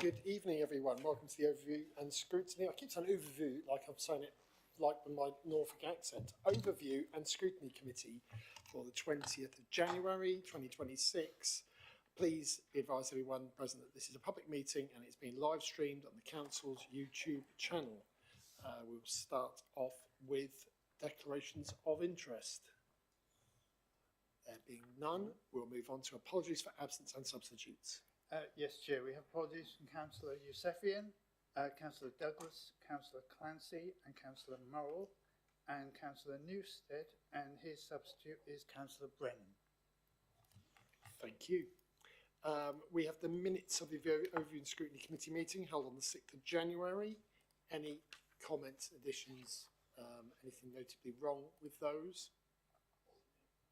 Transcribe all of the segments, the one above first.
Good evening, everyone. Welcome to the Overview and Scrutiny. I keep saying overview like I'm saying it like with my Norfolk accent. Overview and Scrutiny Committee for the 20th of January 2026. Please be advised everyone present that this is a public meeting and it's being live streamed on the Council's YouTube channel. We'll start off with declarations of interest. There being none, we'll move on to apologies for absence and substitutes. Yes, Chair. We have apologies from Councillor Yousefian, Councillor Douglas, Councillor Clancy and Councillor Morrell and Councillor Newstead, and his substitute is Councillor Brennan. Thank you. We have the minutes of the Overview and Scrutiny Committee meeting held on the 6th of January. Any comments, additions, anything notably wrong with those?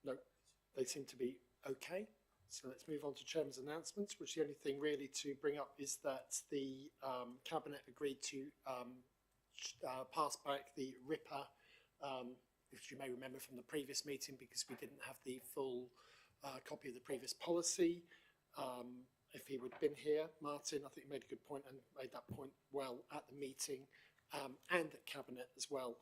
No, they seem to be okay. So let's move on to Chairman's announcements, which the only thing really to bring up is that the Cabinet agreed to pass back the RIPA, which you may remember from the previous meeting because we didn't have the full copy of the previous policy. If he would have been here, Martin, I think he made a good point and made that point well at the meeting and at Cabinet as well.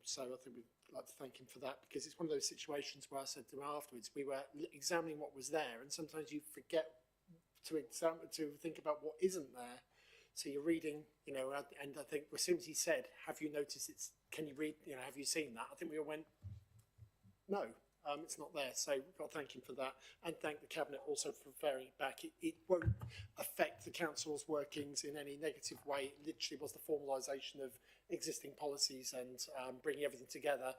So I think we'd like to thank him for that, because it's one of those situations where I said to him afterwards, we were examining what was there, and sometimes you forget to think about what isn't there. So you're reading, you know, and I think as soon as he said, have you noticed can you read, you know, have you seen that? I think we all went, no. It's not there, so we've got to thank him for that, and thank the Cabinet also for referring it back. It won't affect the Council's workings in any negative way. It literally was the formalisation of existing policies and bringing everything together.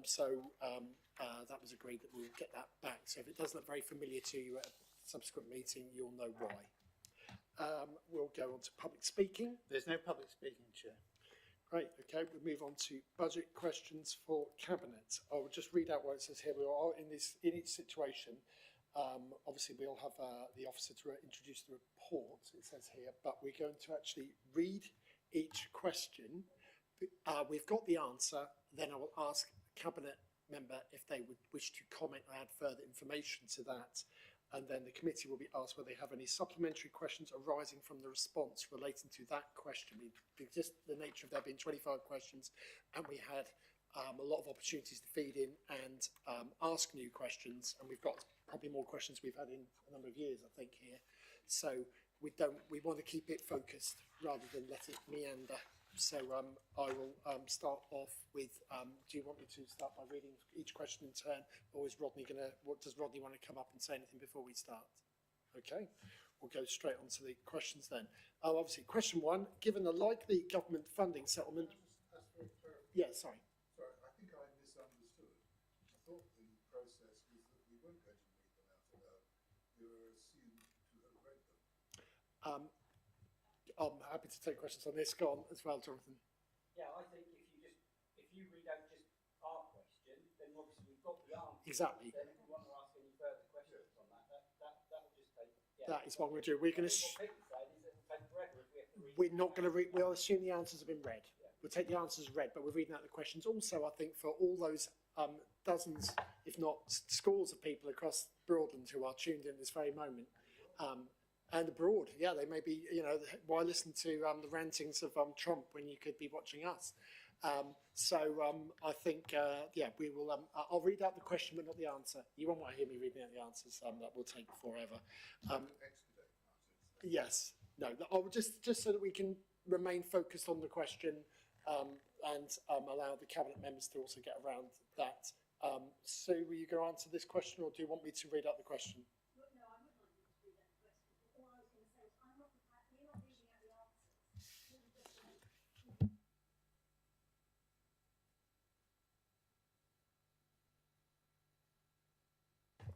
So that was agreed that we'll get that back. So if it does look very familiar to you at a subsequent meeting, you'll know why. We'll go on to public speaking. There's no public speaking, Chair. Great, okay, we'll move on to budget questions for Cabinet. I will just read out what it says here. We are in each situation. Obviously, we'll have the officer to introduce the report, it says here, but we're going to actually read each question. We've got the answer, then I will ask the Cabinet member if they would wish to comment or add further information to that. And then the committee will be asked whether they have any supplementary questions arising from the response relating to that question. Just the nature of there being 25 questions, and we had a lot of opportunities to feed in and ask new questions, and we've got probably more questions we've had in a number of years, I think, here. So we want to keep it focused rather than let it meander. So I will start off with, do you want me to start by reading each question in turn, or is Rodney does Rodney want to come up and say anything before we start? Okay, we'll go straight on to the questions then. Obviously, question one, given the likely government funding settlement... Yeah, sorry. Sorry, I think I misunderstood. I thought the process was that we weren't going to read them out aloud. We were assumed to have read them. I'm happy to take questions on this. Go on as well, Jonathan. Yeah, I think if you read out just our question, then obviously we've got the answer. Exactly. Then if we want to ask any further questions on that will just take. Yeah. That is what we're doing. We're going to. What Peter said is it will take forever if we have to read. We're not going to read. We'll assume the answers have been read. Yeah. We'll take the answers read, but we're reading out the questions. Also, I think for all those dozens, if not scores of people across Broadland who are tuned in at this very moment. And abroad, yeah, they may be, you know, why listen to the rantings of Trump when you could be watching us? So I think, yeah, we will, I'll read out the question but not the answer. You won't want to hear me reading out the answers, that will take forever. Yes, no, I'll just so that we can remain focused on the question and allow the Cabinet members to also get around that. Sue, were you going to answer this question, or do you want me to read out the question?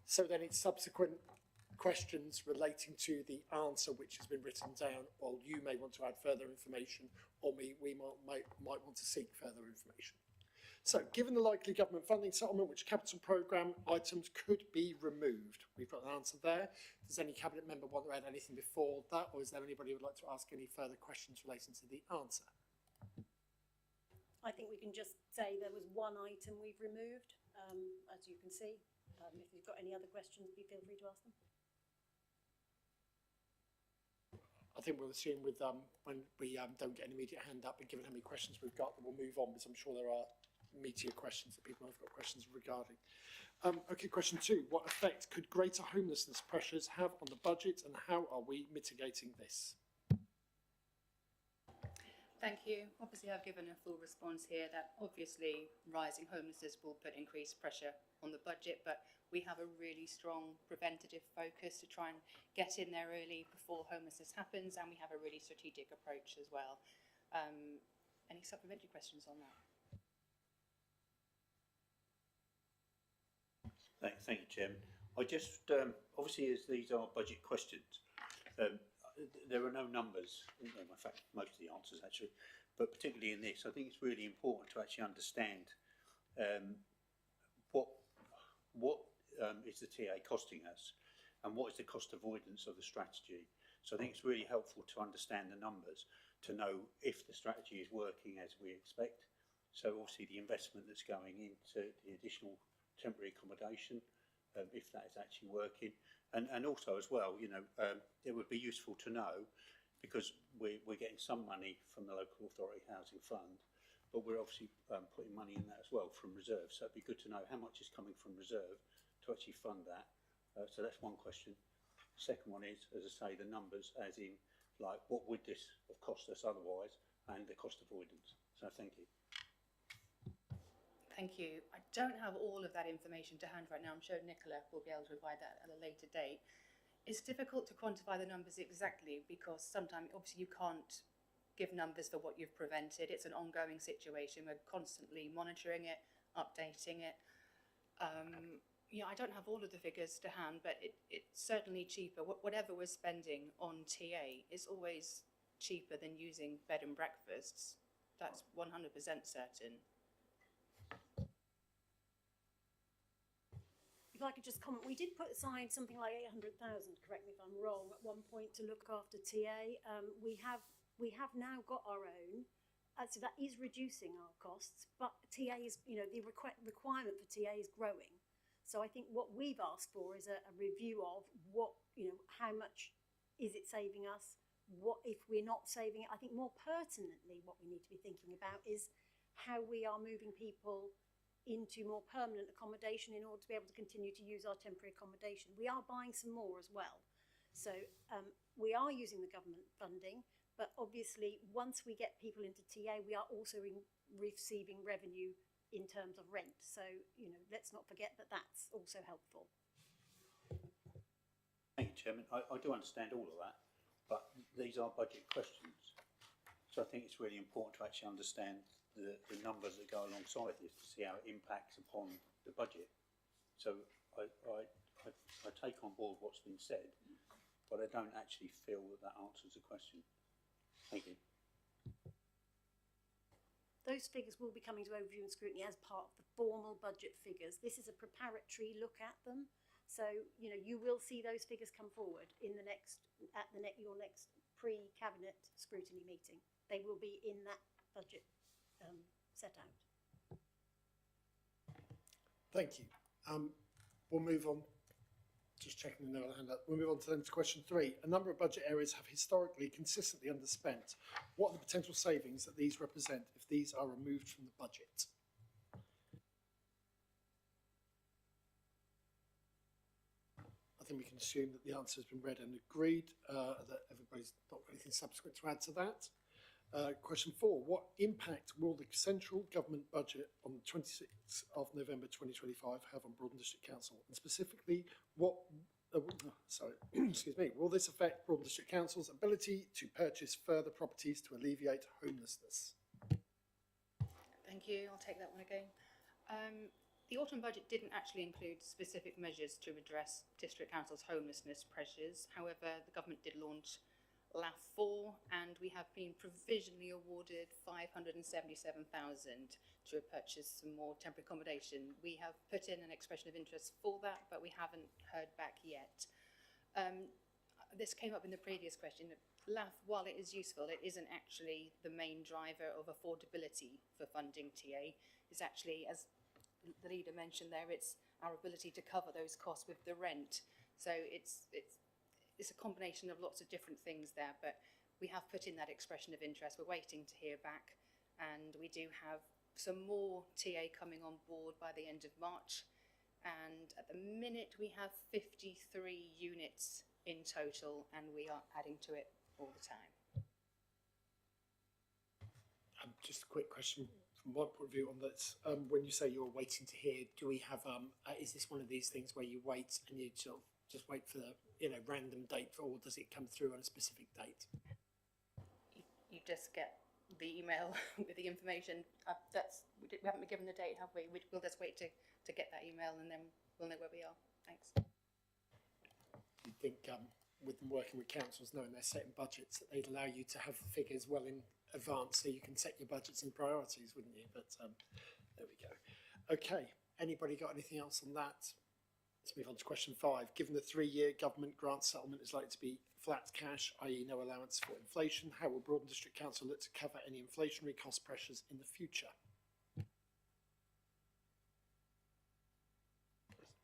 So then it's subsequent questions relating to the answer which has been written down, or you may want to add further information, or we might want to seek further information. So, given the likely government funding settlement, which capital programme items could be removed? We've got an answer there. Does any Cabinet member want to add anything before that, or is there anybody who would like to ask any further questions relating to the answer? I think we can just say there was one item we've removed, as you can see. If you've got any other questions, feel free to ask them. think we'll assume with when we don't get an immediate hand up, and given how many questions we've got, that we'll move on, because I'm sure there are meatier questions that people have got questions regarding. Okay, question 2. What effect could greater homelessness pressures have on the budget, and how are we mitigating this? Thank you. Obviously, I've given a full response here that obviously rising homelessness will put increased pressure on the budget, but we have a really strong preventative focus to try and get in there early before homelessness happens, and we have a really strategic approach as well. Any supplementary questions on that? Thank you, Chairman. I just, obviously, as these are budget questions, there are no numbers, in fact, most of the answers actually, but particularly in this, I think it's really important to actually understand what is the TA costing us, and what is the cost avoidance of the strategy. So I think it's really helpful to understand the numbers, to know if the strategy is working as we expect. So obviously the investment that's going into the additional temporary accommodation, if that is actually working, and also as well, you know, it would be useful to know, because we're getting some money from the local authority housing fund, but we're obviously putting money in that as well from reserve. So it'd be good to know how much is coming from reserve to actually fund that. So that's one question. Second one is, as I say, the numbers, as in, like, what would this have cost us otherwise, and the cost avoidance. So thank you. Thank you. I don't have all of that information to hand right now. I'm sure Nicola will be able to provide that at a later date. It's difficult to quantify the numbers exactly, because sometimes obviously you can't give numbers for what you've prevented. It's an ongoing situation. We're constantly monitoring it, updating it. Yeah, I don't have all of the figures to hand, but it's certainly cheaper. Whatever we're spending on TA is always cheaper than using bed and breakfasts. That's 100% certain. If I could just comment, we did put aside something like 800,000, correct me if I'm wrong, at one point to look after TA. We have now got our own, so that is reducing our costs, but TA is, you know, the requirement for TA is growing. So I think what we've asked for is a review of what, you know, how much is it saving us? What if we're not saving it? I think more pertinently, what we need to be thinking about is how we are moving people into more permanent accommodation in order to be able to continue to use our temporary accommodation. We are buying some more as well. So we are using the government funding, but obviously once we get people into TA, we are also receiving revenue in terms of rent. So, you know, let's not forget that that's also helpful. Thank you, Chairman. I do understand all of that, but these are budget questions. So I think it's really important to actually understand the numbers that go alongside this to see how it impacts upon the budget. So I take on board what's been said, but I don't actually feel that answers the question. Thank you. Those figures will be coming to overview and scrutiny as part of the formal budget figures. This is a preparatory look at them. So, you know, you will see those figures come forward in the your next pre-cabinet scrutiny meeting. They will be in that budget set out. Thank you. We'll move on. Just checking another hand up. We'll move on to the next question 3. A number of budget areas have historically consistently underspent. What are the potential savings that these represent if these are removed from the budget? I think we can assume that the answer has been read and agreed, that everybody's not got anything subsequent to add to that. Question 4. What impact will the central government budget on the 26th of November 2025 have on Broadland District Council? And specifically, what, excuse me, will this affect Broadland District Council's ability to purchase further properties to alleviate homelessness? Thank you. I'll take that one again. The autumn budget didn't actually include specific measures to address District Council's homelessness pressures. However, the government did launch LAF 4, and we have been provisionally awarded 577,000 to purchase some more temporary accommodation. We have put in an expression of interest for that, but we haven't heard back yet. This came up in the previous question. LAF, while it is useful, it isn't actually the main driver of affordability for funding TA. It's actually, as the leader mentioned there, it's our ability to cover those costs with the rent. So it's it's a combination of lots of different things there, but we have put in that expression of interest. We're waiting to hear back, and we do have some more TA coming on board by the end of March. And at the minute we have 53 units in total, and we are adding to it all the time. Just a quick question from my point of view on that. When you say you're waiting to hear, do we have, is this one of these things where you wait and you sort of just wait for the, random date, or does it come through on a specific date? You just get the email with the information. We haven't been given the date, have we? We'll just wait to get that email, and then we'll know where we are. Thanks. You'd think with them working with councils, knowing they're setting budgets, that they'd allow you to have figures well in advance so you can set your budgets and priorities, wouldn't you? But there we go. Okay, anybody got anything else on that? Let's move on to question 5. Given the 3-year government grant settlement is likely to be flat cash, i.e. no allowance for inflation, how will Broadland District Council look to cover any inflationary cost pressures in the future?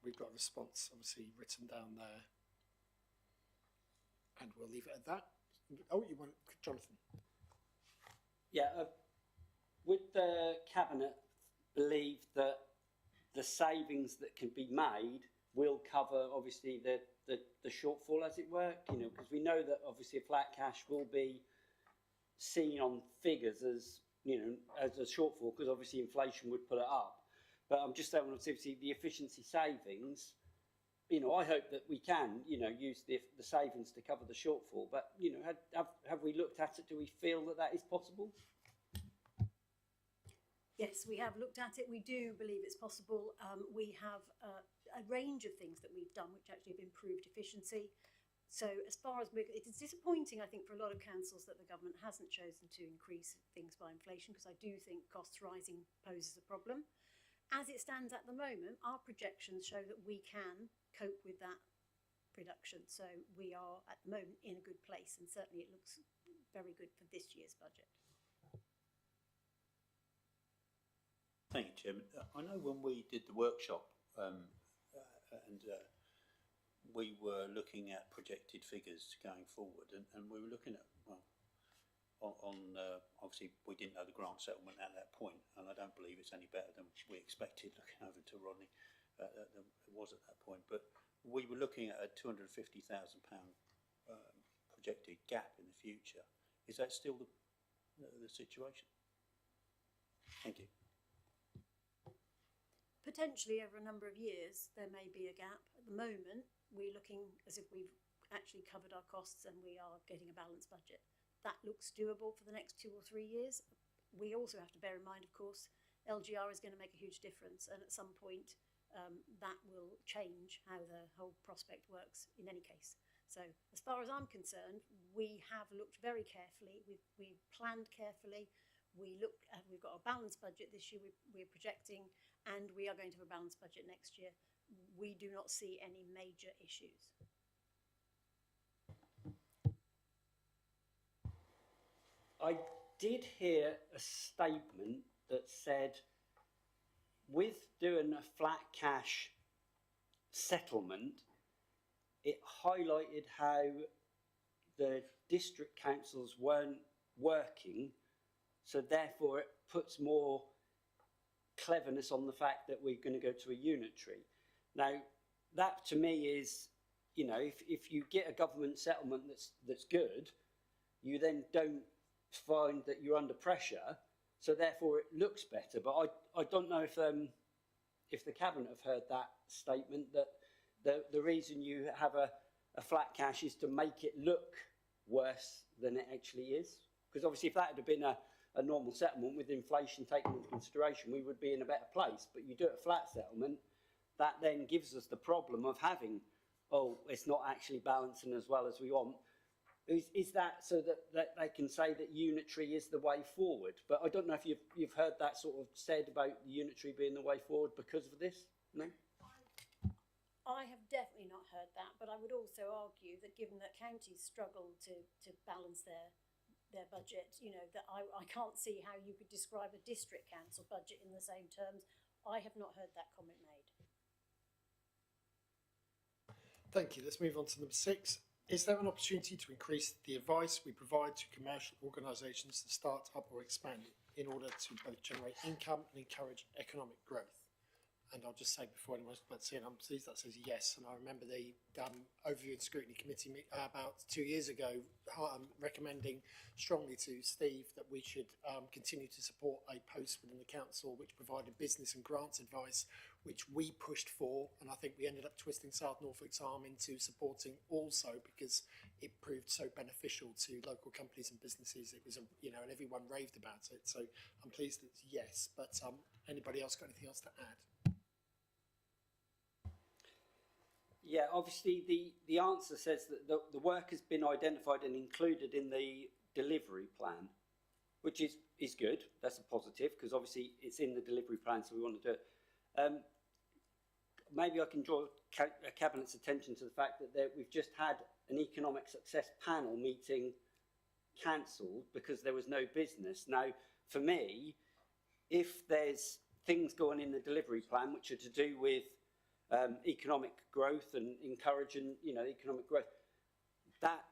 We've got a response obviously written down there, and we'll leave it at that. Oh, you want, Jonathan? Yeah, would the Cabinet believe that the savings that can be made will cover obviously the shortfall, as it were? Because we know that obviously flat cash will be seen on figures as, as a shortfall, because obviously inflation would put it up. But I'm just saying, obviously, the efficiency savings, I hope that we can, use the savings to cover the shortfall. But, have we looked at it? Do we feel that that is possible? Yes, we have looked at it. We do believe it's possible. We have a range of things that we've done which actually have improved efficiency. So as far as it's disappointing, I think, for a lot of councils that the government hasn't chosen to increase things by inflation, because I do think costs rising poses a problem. As it stands at the moment, our projections show that we can cope with that reduction. So we are at the moment in a good place, and certainly it looks very good for this year's budget. Thank you, Chairman. I know when we did the workshop we were looking at projected figures going forward, and we were looking at, obviously we didn't know the grant settlement at that point, and I don't believe it's any better than we expected, looking over to Rodney, than it was at that point. But we were looking at a £250,000 projected gap in the future. Is that still the situation? Thank you. Potentially over a number of years there may be a gap. At the moment we're looking as if we've actually covered our costs and we are getting a balanced budget. That looks doable for the next 2 or 3 years. We also have to bear in mind, of course, LGR is going to make a huge difference, and at some point that will change how the whole prospect works in any case. So as far as I'm concerned, we have looked very carefully, we've planned carefully. We've got a balanced budget this year, we're projecting, and we are going to have a balanced budget next year. We do not see any major issues. I did hear a statement that said, with doing a flat cash settlement, it highlighted how the district councils weren't working, so therefore it puts more cleverness on the fact that we're going to go to a unitary. Now, that to me is, if you get a government settlement that's good, you then don't find that you're under pressure, so therefore it looks better. But I don't know if the Cabinet have heard that statement, that the reason you have a flat cash is to make it look worse than it actually is. Because obviously if that had been a normal settlement with inflation taken into consideration, we would be in a better place. But you do a flat settlement, that then gives us the problem of having, it's not actually balancing as well as we want. Is that so that they can say that unitary is the way forward? But I don't know if you've heard that sort of said about unitary being the way forward because of this, no? I have definitely not heard that, but I would also argue that given that counties struggle to balance their budget, that I can't see how you could describe a district council budget in the same terms. I have not heard that comment made. Thank you. Let's move on to number 6. Is there an opportunity to increase the advice we provide to commercial organisations to start up or expand in order to both generate income and encourage economic growth? And I'll just say before anyone's about to see it, I'm pleased that says yes. And I remember the Overview and Scrutiny Committee about 2 years ago recommending strongly to Steve that we should continue to support a post within the council which provided business and grants advice, which we pushed for. And I think we ended up twisting South Norfolk's arm into supporting also because it proved so beneficial to local companies and businesses. It was, and everyone raved about it. So I'm pleased that it's yes. But anybody else got anything else to add? Yeah, obviously the answer says that the work has been identified and included in the delivery plan, which is good. That's a positive because obviously it's in the delivery plan, so we want to do it. Maybe I can draw Cabinet's attention to the fact that we've just had an economic success panel meeting cancelled because there was no business. Now, for me, if there's things going in the delivery plan which are to do with economic growth and encouraging, economic growth, that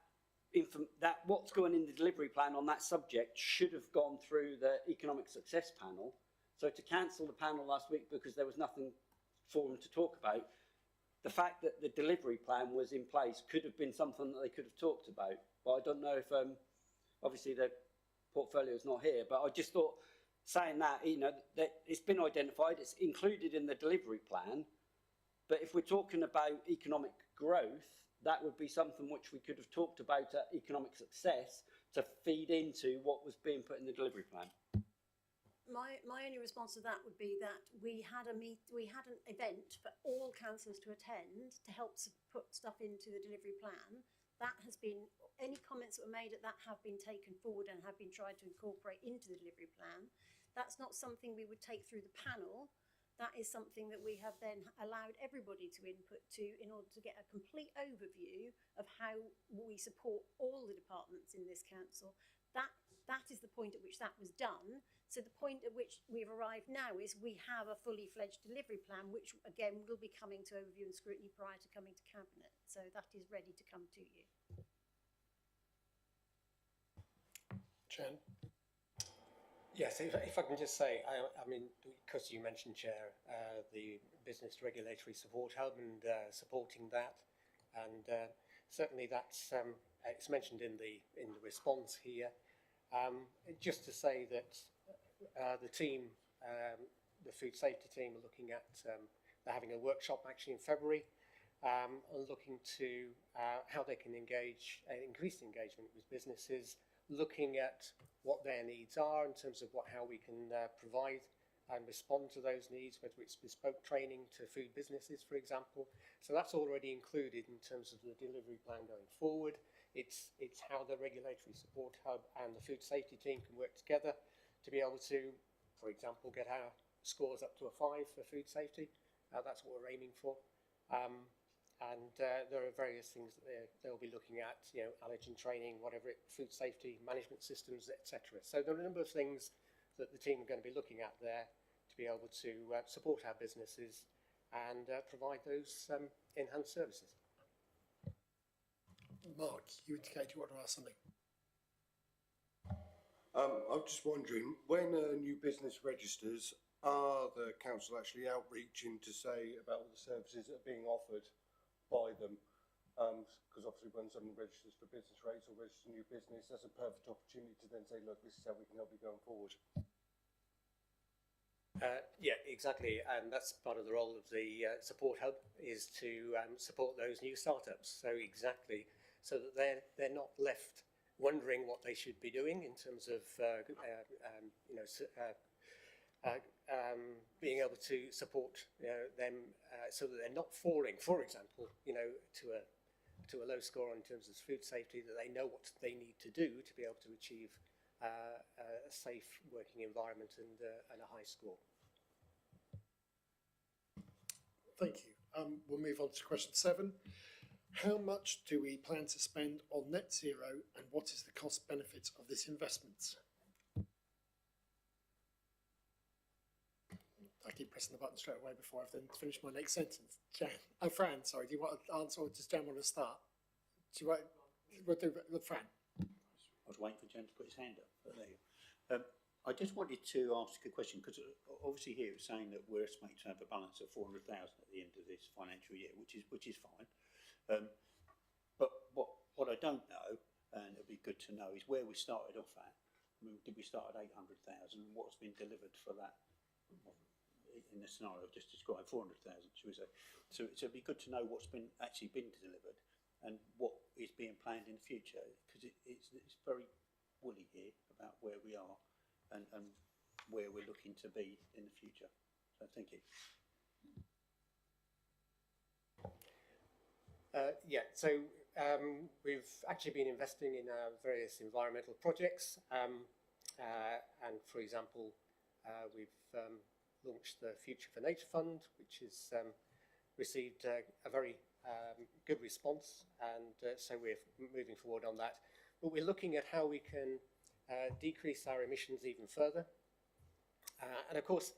what's going in the delivery plan on that subject should have gone through the economic success panel. So to cancel the panel last week because there was nothing for them to talk about, the fact that the delivery plan was in place could have been something that they could have talked about. But I don't know if, obviously the portfolio is not here, but I just thought, saying that, that it's been identified, it's included in the delivery plan. But if we're talking about economic growth, that would be something which we could have talked about at economic success to feed into what was being put in the delivery plan. My only response to that would be that we had an event for all councillors to attend to help put stuff into the delivery plan. That has been, any comments that were made at that have been taken forward and have been tried to incorporate into the delivery plan. That's not something we would take through the panel. That is something that we have then allowed everybody to input to in order to get a complete overview of how we support all the departments in this council. That is the point at which that was done. So the point at which we've arrived now is we have a fully fledged delivery plan, which again will be coming to Overview and Scrutiny prior to coming to Cabinet. So that is ready to come to you. Chen? Yes, if I can just say, I mean, because you mentioned, Chair, the Business Regulatory Support Hub and supporting that, and certainly that's it's mentioned in the response here. Just to say that the team, the food safety team, are looking at they're having a workshop actually in February, looking to how they can increase engagement with businesses, looking at what their needs are in terms of how we can provide and respond to those needs, whether it's bespoke training to food businesses, for example. So that's already included in terms of the delivery plan going forward. It's how the Regulatory Support Hub and the food safety team can work together to be able to, for example, get our scores up to a 5 for food safety. That's what we're aiming for. And there are various things that they'll be looking at, allergen training, food safety management systems, etc. So there are a number of things that the team are going to be looking at there to be able to support our businesses and provide those enhanced services. Mark, you indicated you want to ask something. I'm just wondering, when a new business registers, are the council actually outreaching to say about all the services that are being offered by them? Because obviously when someone registers for business rates or registers a new business, that's a perfect opportunity to then say, look, this is how we can help you going forward. Yeah, exactly, and that's part of the role of the support hub, is to support those new startups. So exactly, so that they're not left wondering what they should be doing in terms of being able to support them, so that they're not falling, for example, to a low score in terms of food safety, that they know what they need to do to be able to achieve a safe working environment and a high score. Thank you. We'll move on to question 7. How much do we plan to spend on net zero, and what is the cost benefit of this investment? I keep pressing the button straight away before I've then finished my next sentence. Fran, sorry, do you want to answer, or does Jan want to start? Do you want, we'll do Fran. I was waiting for Jen to put his hand up, but there you go. I just wanted to ask a question, because obviously here it's saying that we're estimated to have a balance of 400,000 at the end of this financial year, which is fine. But what I don't know, and it'd be good to know, is where we started off at. I mean, did we start at 800,000, and what's been delivered for that? In the scenario I've just described, 400,000, should we say? So it'd be good to know what's actually been delivered and what is being planned in the future, because it's very woolly here about where we are and where we're looking to be in the future. So thank you. We've actually been investing in various environmental projects, and for example, we've launched the Future for Nature Fund, which has received a very good response, and so we're moving forward on that. But we're looking at how we can decrease our emissions even further, and of course,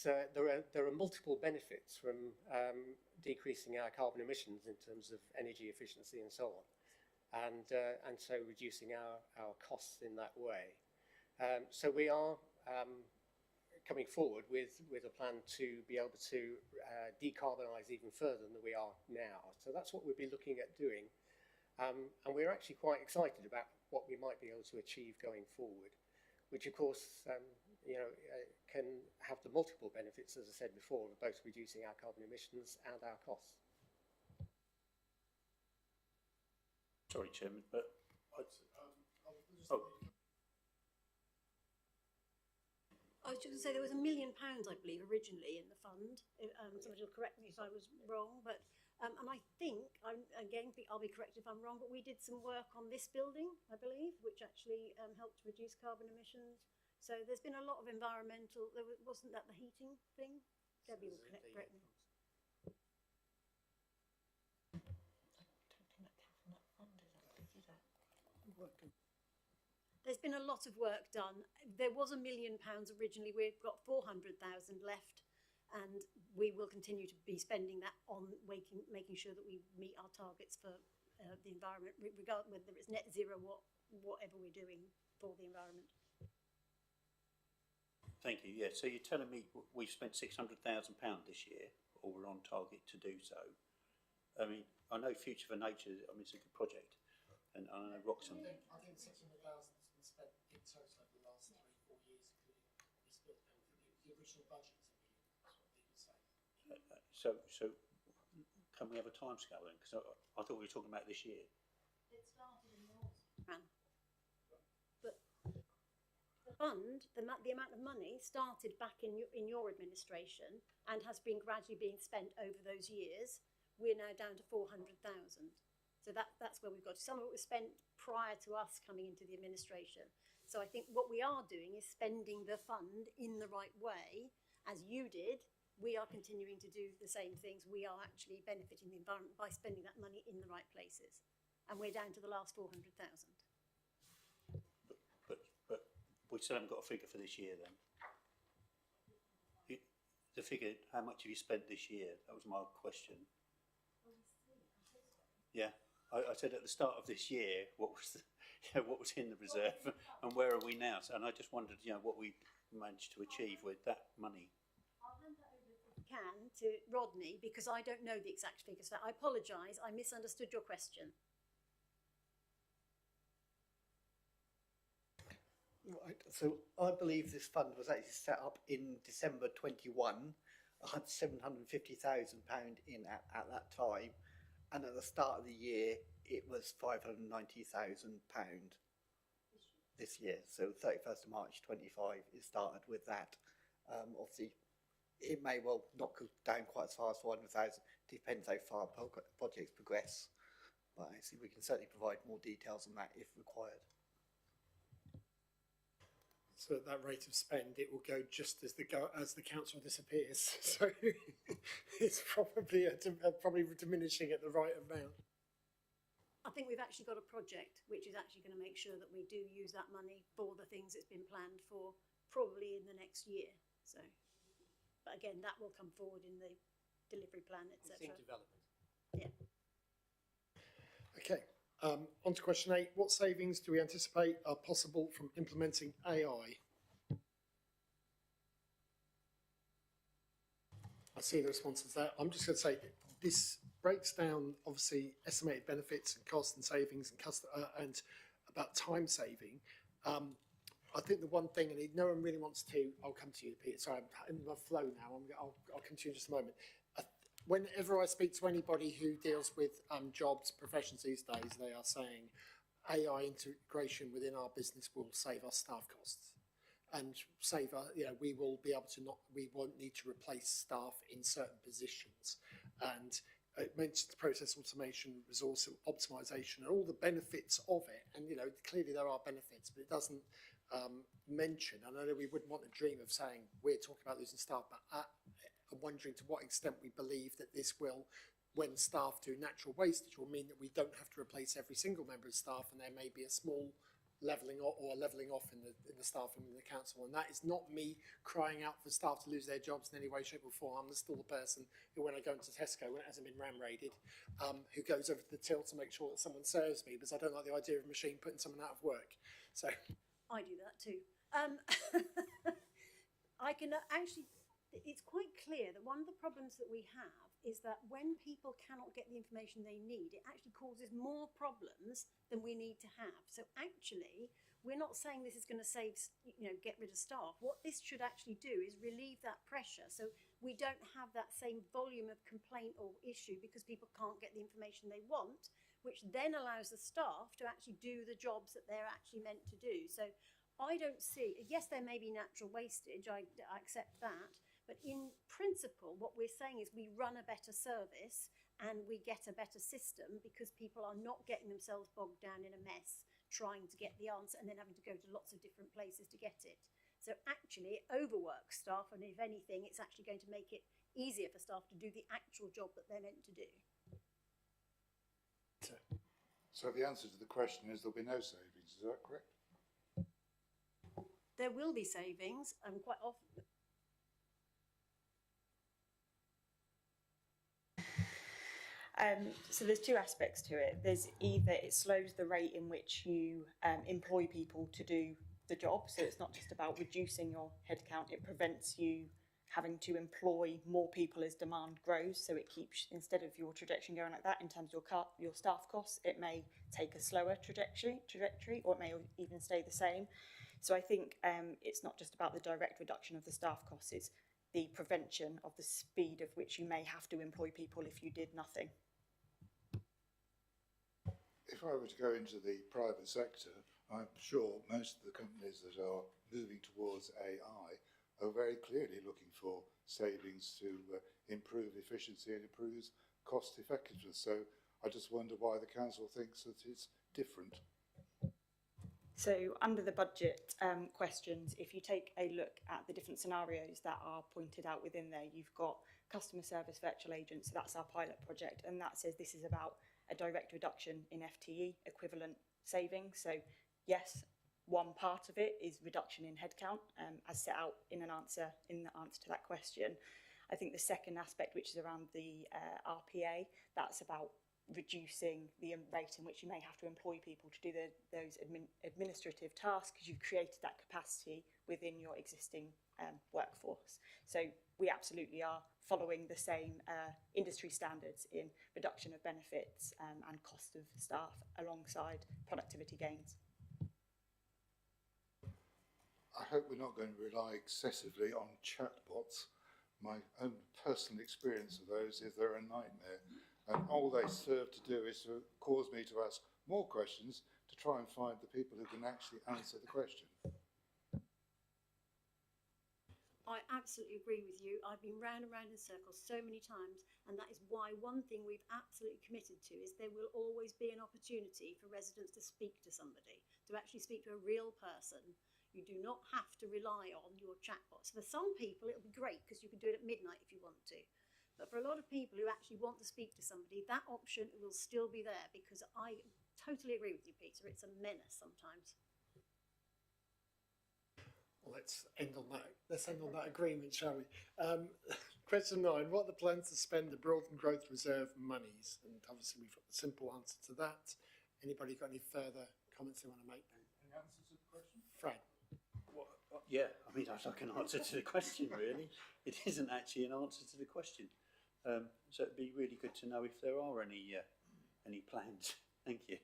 there are multiple benefits from decreasing our carbon emissions in terms of energy efficiency and so on, and so reducing our costs in that way. So we are coming forward with a plan to be able to decarbonise even further than we are now. So that's what we'll be looking at doing, and we're actually quite excited about what we might be able to achieve going forward, which of course can have the multiple benefits, as I said before, of both reducing our carbon emissions and our costs. Sorry, Chairman, but I was just going to say there was £1 million, I believe, originally in the fund. Somebody will correct me if I was wrong, but and I think I'll be correct if I'm wrong, but we did some work on this building, I believe, which actually helped reduce carbon emissions. So there's been a lot of environmental. Wasn't that the heating thing? Debbie will correct me. There's been a lot of work done. There was £1 million originally. We've got 400,000 left, and we will continue to be spending that on making sure that we meet our targets for the environment, regardless whether it's net zero, whatever we're doing for the environment. thank you. Yeah, so you're telling me we've spent £600,000 this year, or we're on target to do so. I mean, I know Future for Nature. I mean, it's a good project, and I know Roxham. I think 600,000 has been spent in total over the last 3-4 years, including the original budget was £1 million. That's what people say. So can we have a timescale then? Because I thought we were talking about this year. It started in yours. But the fund, the amount of money started back in your administration and has been gradually being spent over those years. We're now down to 400,000. So that's where we've got to. Some of it was spent prior to us coming into the administration. So I think what we are doing is spending the fund in the right way, as you did. We are continuing to do the same things. We are actually benefiting the environment by spending that money in the right places. And we're down to the last 400,000. But we still haven't got a figure for this year then. The figure, how much have you spent this year? That was my question. Yeah, I said at the start of this year, what was in the reserve, and where are we now? So, and I just wondered, what we managed to achieve with that money. I'll hand that over if you can to Rodney, because I don't know the exact figures. I apologise, I misunderstood your question. Right, so I believe this fund was actually set up in December 21. I had £750,000 in at that time, and at the start of the year it was £590,000 this year. So 31st of March 25, it started with that. Obviously, it may well not go down quite as far as 400,000. Depends how far projects progress, but actually we can certainly provide more details on that if required. So at that rate of spend, it will go just as the council disappears. So it's probably diminishing at the right amount. I think we've actually got a project which is actually going to make sure that we do use that money for the things it's been planned for, probably in the next year. So, but again, that will come forward in the delivery plan, etc. It's in development. Yeah. Okay, on to question 8. What savings do we anticipate are possible from implementing AI? I see the responses there. I'm just going to say this breaks down, obviously, estimated benefits and costs and savings and about time saving. I think the one thing, and no one really wants to, I'll come to you, Peter. Sorry, I'm in my flow now. I'll come to you in just a moment. Whenever I speak to anybody who deals with jobs, professions these days, they are saying AI integration within our business will save us staff costs and save us, we will be able to we won't need to replace staff in certain positions. And it mentions process automation, resource optimization, and all the benefits of it. And, clearly there are benefits, but it doesn't mention, and I know we wouldn't want to dream of saying we're talking about losing staff, but I'm wondering to what extent we believe that this will, when staff do natural wastage, will mean that we don't have to replace every single member of staff, and there may be a small levelling off in the staff and in the council. And that is not me crying out for staff to lose their jobs in any way, shape or form. I'm still the person who, when I go into Tesco, when it hasn't been ram raided, who goes over to the till to make sure that someone serves me, because I don't like the idea of a machine putting someone out of work. So I do that too. I can actually, it's quite clear that one of the problems that we have is that when people cannot get the information they need, it actually causes more problems than we need to have. So actually, we're not saying this is going to save, get rid of staff. What this should actually do is relieve that pressure. So we don't have that same volume of complaint or issue because people can't get the information they want, which then allows the staff to actually do the jobs that they're actually meant to do. So I don't see, yes, there may be natural wastage, I accept that, but in principle, what we're saying is we run a better service and we get a better system because people are not getting themselves bogged down in a mess trying to get the answer and then having to go to lots of different places to get it. So actually, it overworks staff, and if anything, it's actually going to make it easier for staff to do the actual job that they're meant to do. So the answer to the question is there'll be no savings, is that correct? There will be savings, and quite often. So there's two aspects to it. There's either it slows the rate in which you employ people to do the job, so it's not just about reducing your headcount, it prevents you having to employ more people as demand grows, so it keeps, instead of your trajectory going like that in terms of your staff costs, it may take a slower trajectory, or it may even stay the same. So I think it's not just about the direct reduction of the staff costs, it's the prevention of the speed of which you may have to employ people if you did nothing. If I were to go into the private sector, I'm sure most of the companies that are moving towards AI are very clearly looking for savings to improve efficiency and improve cost effectiveness. So I just wonder why the council thinks that it's different. So under the budget questions, if you take a look at the different scenarios that are pointed out within there, you've got customer service virtual agents, so that's our pilot project, and that says this is about a direct reduction in FTE equivalent savings. So yes, one part of it is reduction in headcount, as set out in the answer to that question. I think the second aspect, which is around the RPA, that's about reducing the rate in which you may have to employ people to do those administrative tasks, because you've created that capacity within your existing workforce. So we absolutely are following the same industry standards in reduction of benefits and cost of staff alongside productivity gains. I hope we're not going to rely excessively on chatbots. My own personal experience of those is they're a nightmare. And all they serve to do is to cause me to ask more questions to try and find the people who can actually answer the question. I absolutely agree with you. I've been round and round in circles so many times, and that is why one thing we've absolutely committed to is there will always be an opportunity for residents to speak to somebody, to actually speak to a real person. You do not have to rely on your chatbots. For some people, it'll be great because you can do it at midnight if you want to. But for a lot of people who actually want to speak to somebody, that option will still be there, because I totally agree with you, Peter. It's a menace sometimes. Well, let's end on that agreement, shall we? Question 9. What are the plans to spend the Broadland Growth Reserve monies? And obviously we've got the simple answer to that. Anybody got any further comments they want to make? Any answer to the question? Fran? Yeah, I mean, that's like an answer to the question, really. It isn't actually an answer to the question. So it'd be really good to know if there are any plans. Thank you.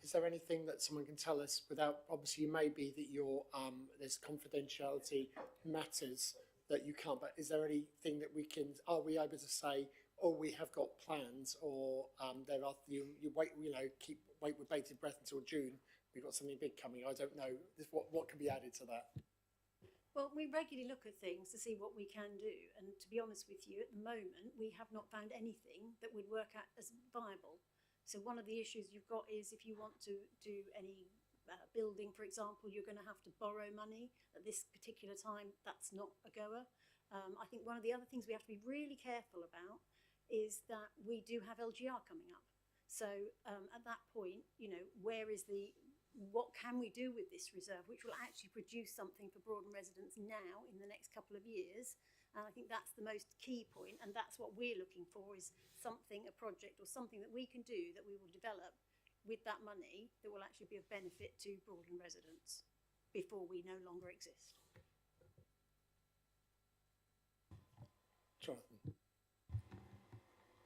Is there anything that someone can tell us without, obviously it may be that there's confidentiality matters that you can't, but is there anything that are we able to say, oh, we have got plans, or you wait with bated breath until June, we've got something big coming, I don't know, what can be added to that? Well, we regularly look at things to see what we can do, and to be honest with you, at the moment, we have not found anything that would work out as viable. So one of the issues you've got is if you want to do any building, for example, you're going to have to borrow money. At this particular time, that's not a goer. I think one of the other things we have to be really careful about is that we do have LGR coming up. So at that point, what can we do with this reserve, which will actually produce something for Broadland residents now in the next couple of years. And I think that's the most key point, and that's what we're looking for, is something, a project or something that we can do that we will develop with that money that will actually be of benefit to Broadland residents before we no longer exist. Jonathan?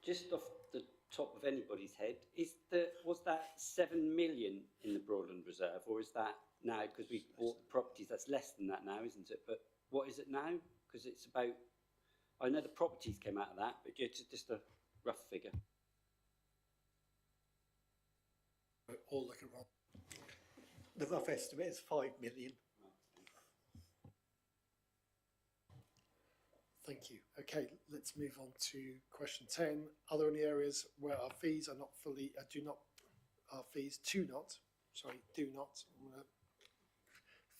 Just off the top of anybody's head, was that 7 million in the Broadland Reserve, or is that now, because we bought the properties, that's less than that now, isn't it? But what is it now? Because it's about, I know the properties came out of that, but just a rough figure. All look at Rob. The rough estimate is 5 million. Thank you. Okay, let's move on to question 10. Are there any areas where our fees are not fully, do not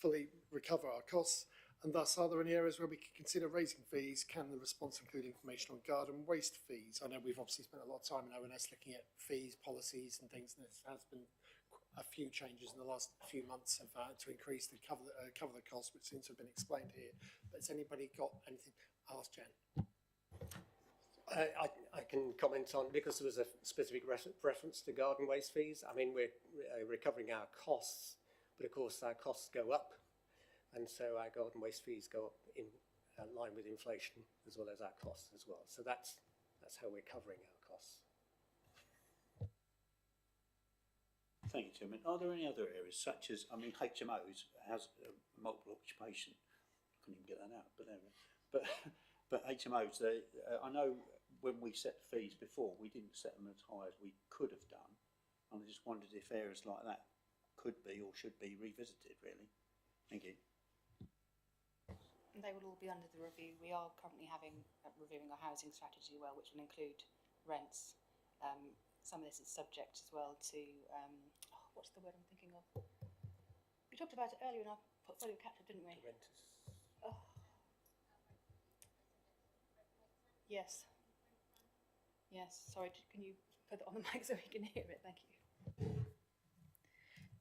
fully recover our costs? And thus, are there any areas where we could consider raising fees? Can the response include information on garden waste fees? I know we've obviously spent a lot of time in ONS looking at fees, policies and things, and there has been a few changes in the last few months to increase the cover the costs, which seems to have been explained here. But has anybody got anything? Ask Jan. I can comment on, because there was a specific reference to garden waste fees. I mean, we're recovering our costs, but of course our costs go up, and so our garden waste fees go up in line with inflation as well as our costs as well. So that's how we're covering our costs. Thank you, Tim. Are there any other areas, such as, I mean, HMOs has multiple occupation. Couldn't even get that out, but there we go. But HMOs, I know when we set the fees before, we didn't set them as high as we could have done. And I just wondered if areas like that could be or should be revisited, really. Thank you. They will all be under the review. We are currently reviewing our housing strategy as well, which will include rents. Some of this is subject as well to, what's the word I'm thinking of? We talked about it earlier in our portfolio catch-up, didn't we? Renters. Oh. Yes. Yes, sorry, can you put it on the mic so we can hear it? Thank you.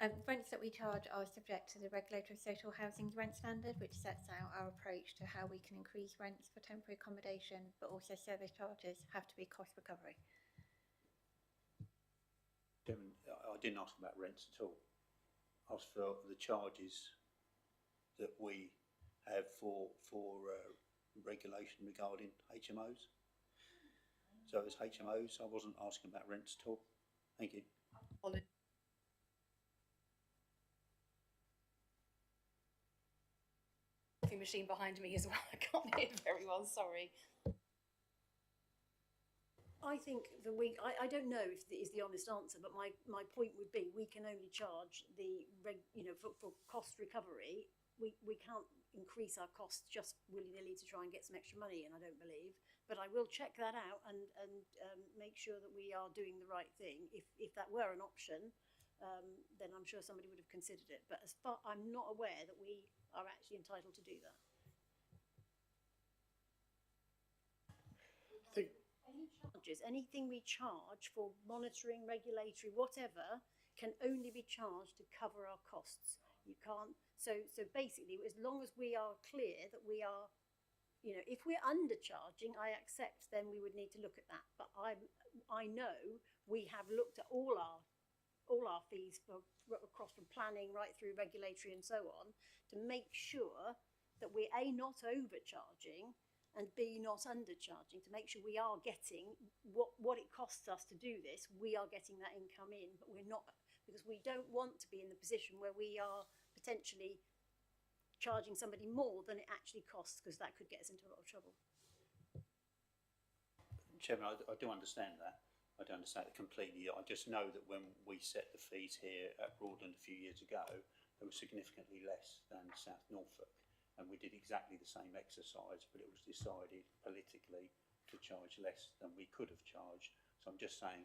Rents that we charge are subject to the Regulatory Social Housing Rent Standard, which sets out our approach to how we can increase rents for temporary accommodation, but also service charges have to be cost recovery. Chairman, I didn't ask about rents at all. I asked for the charges that we have for regulation regarding HMOs. So as HMOs, I wasn't asking about rents at all. Thank you. Machine behind me as well. I can't hear very well, sorry. I think that I don't know if that is the honest answer, but my point would be we can only charge for cost recovery. We can't increase our costs just willy-nilly to try and get some extra money in, I don't believe. But I will check that out and make sure that we are doing the right thing. If that were an option, then I'm sure somebody would have considered it. But as far, I'm not aware that we are actually entitled to do that. Anything we charge for monitoring, regulatory, whatever, can only be charged to cover our costs. You can't. So basically, as long as we are clear that we are you know, if we're undercharging, I accept then we would need to look at that. But I know we have looked at all our fees across from planning right through regulatory and so on to make sure that we're A, not overcharging, and B, not undercharging, to make sure we are getting what it costs us to do this. We are getting that income in, but we're not, because we don't want to be in the position where we are potentially charging somebody more than it actually costs, because that could get us into a lot of trouble. Chairman, I do understand that. I do understand it completely. I just know that when we set the fees here at Broadland a few years ago, they were significantly less than South Norfolk. And we did exactly the same exercise, but it was decided politically to charge less than we could have charged. So I'm just saying,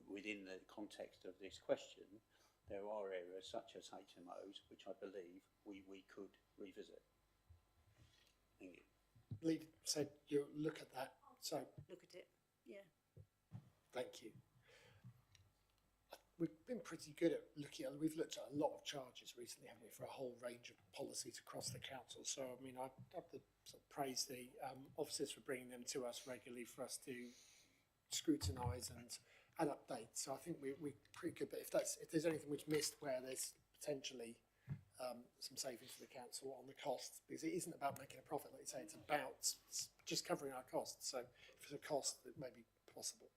within the context of this question, there are areas such as HMOs, which I believe we could revisit. Thank you. Lee said you'll look at that, so Look at it, yeah. thank you. We've been pretty good at we've looked at a lot of charges recently, haven't we, for a whole range of policies across the council. So, I mean, I have to sort of praise the officers for bringing them to us regularly for us to scrutinise and update. So I think we're pretty good. But if there's anything we've missed where there's potentially some savings for the council on the costs, because it isn't about making a profit, like you say, it's about just covering our costs. So if it's a cost, it may be possible.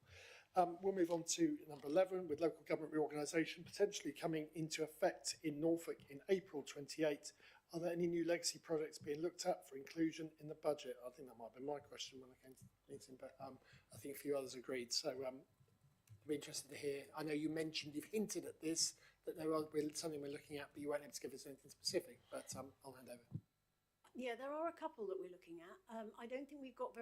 We'll move on to number 11, with local government reorganisation potentially coming into effect in Norfolk in April 28. Are there any new legacy projects being looked at for inclusion in the budget? I think that might be my question when I came to the meeting, but I think a few others agreed. So I'd be interested to hear. I know you mentioned, you've hinted at this, that there are something we're looking at, but you weren't able to give us anything specific, but I'll hand over. Yeah, there are a couple that we're looking at. I don't think we've got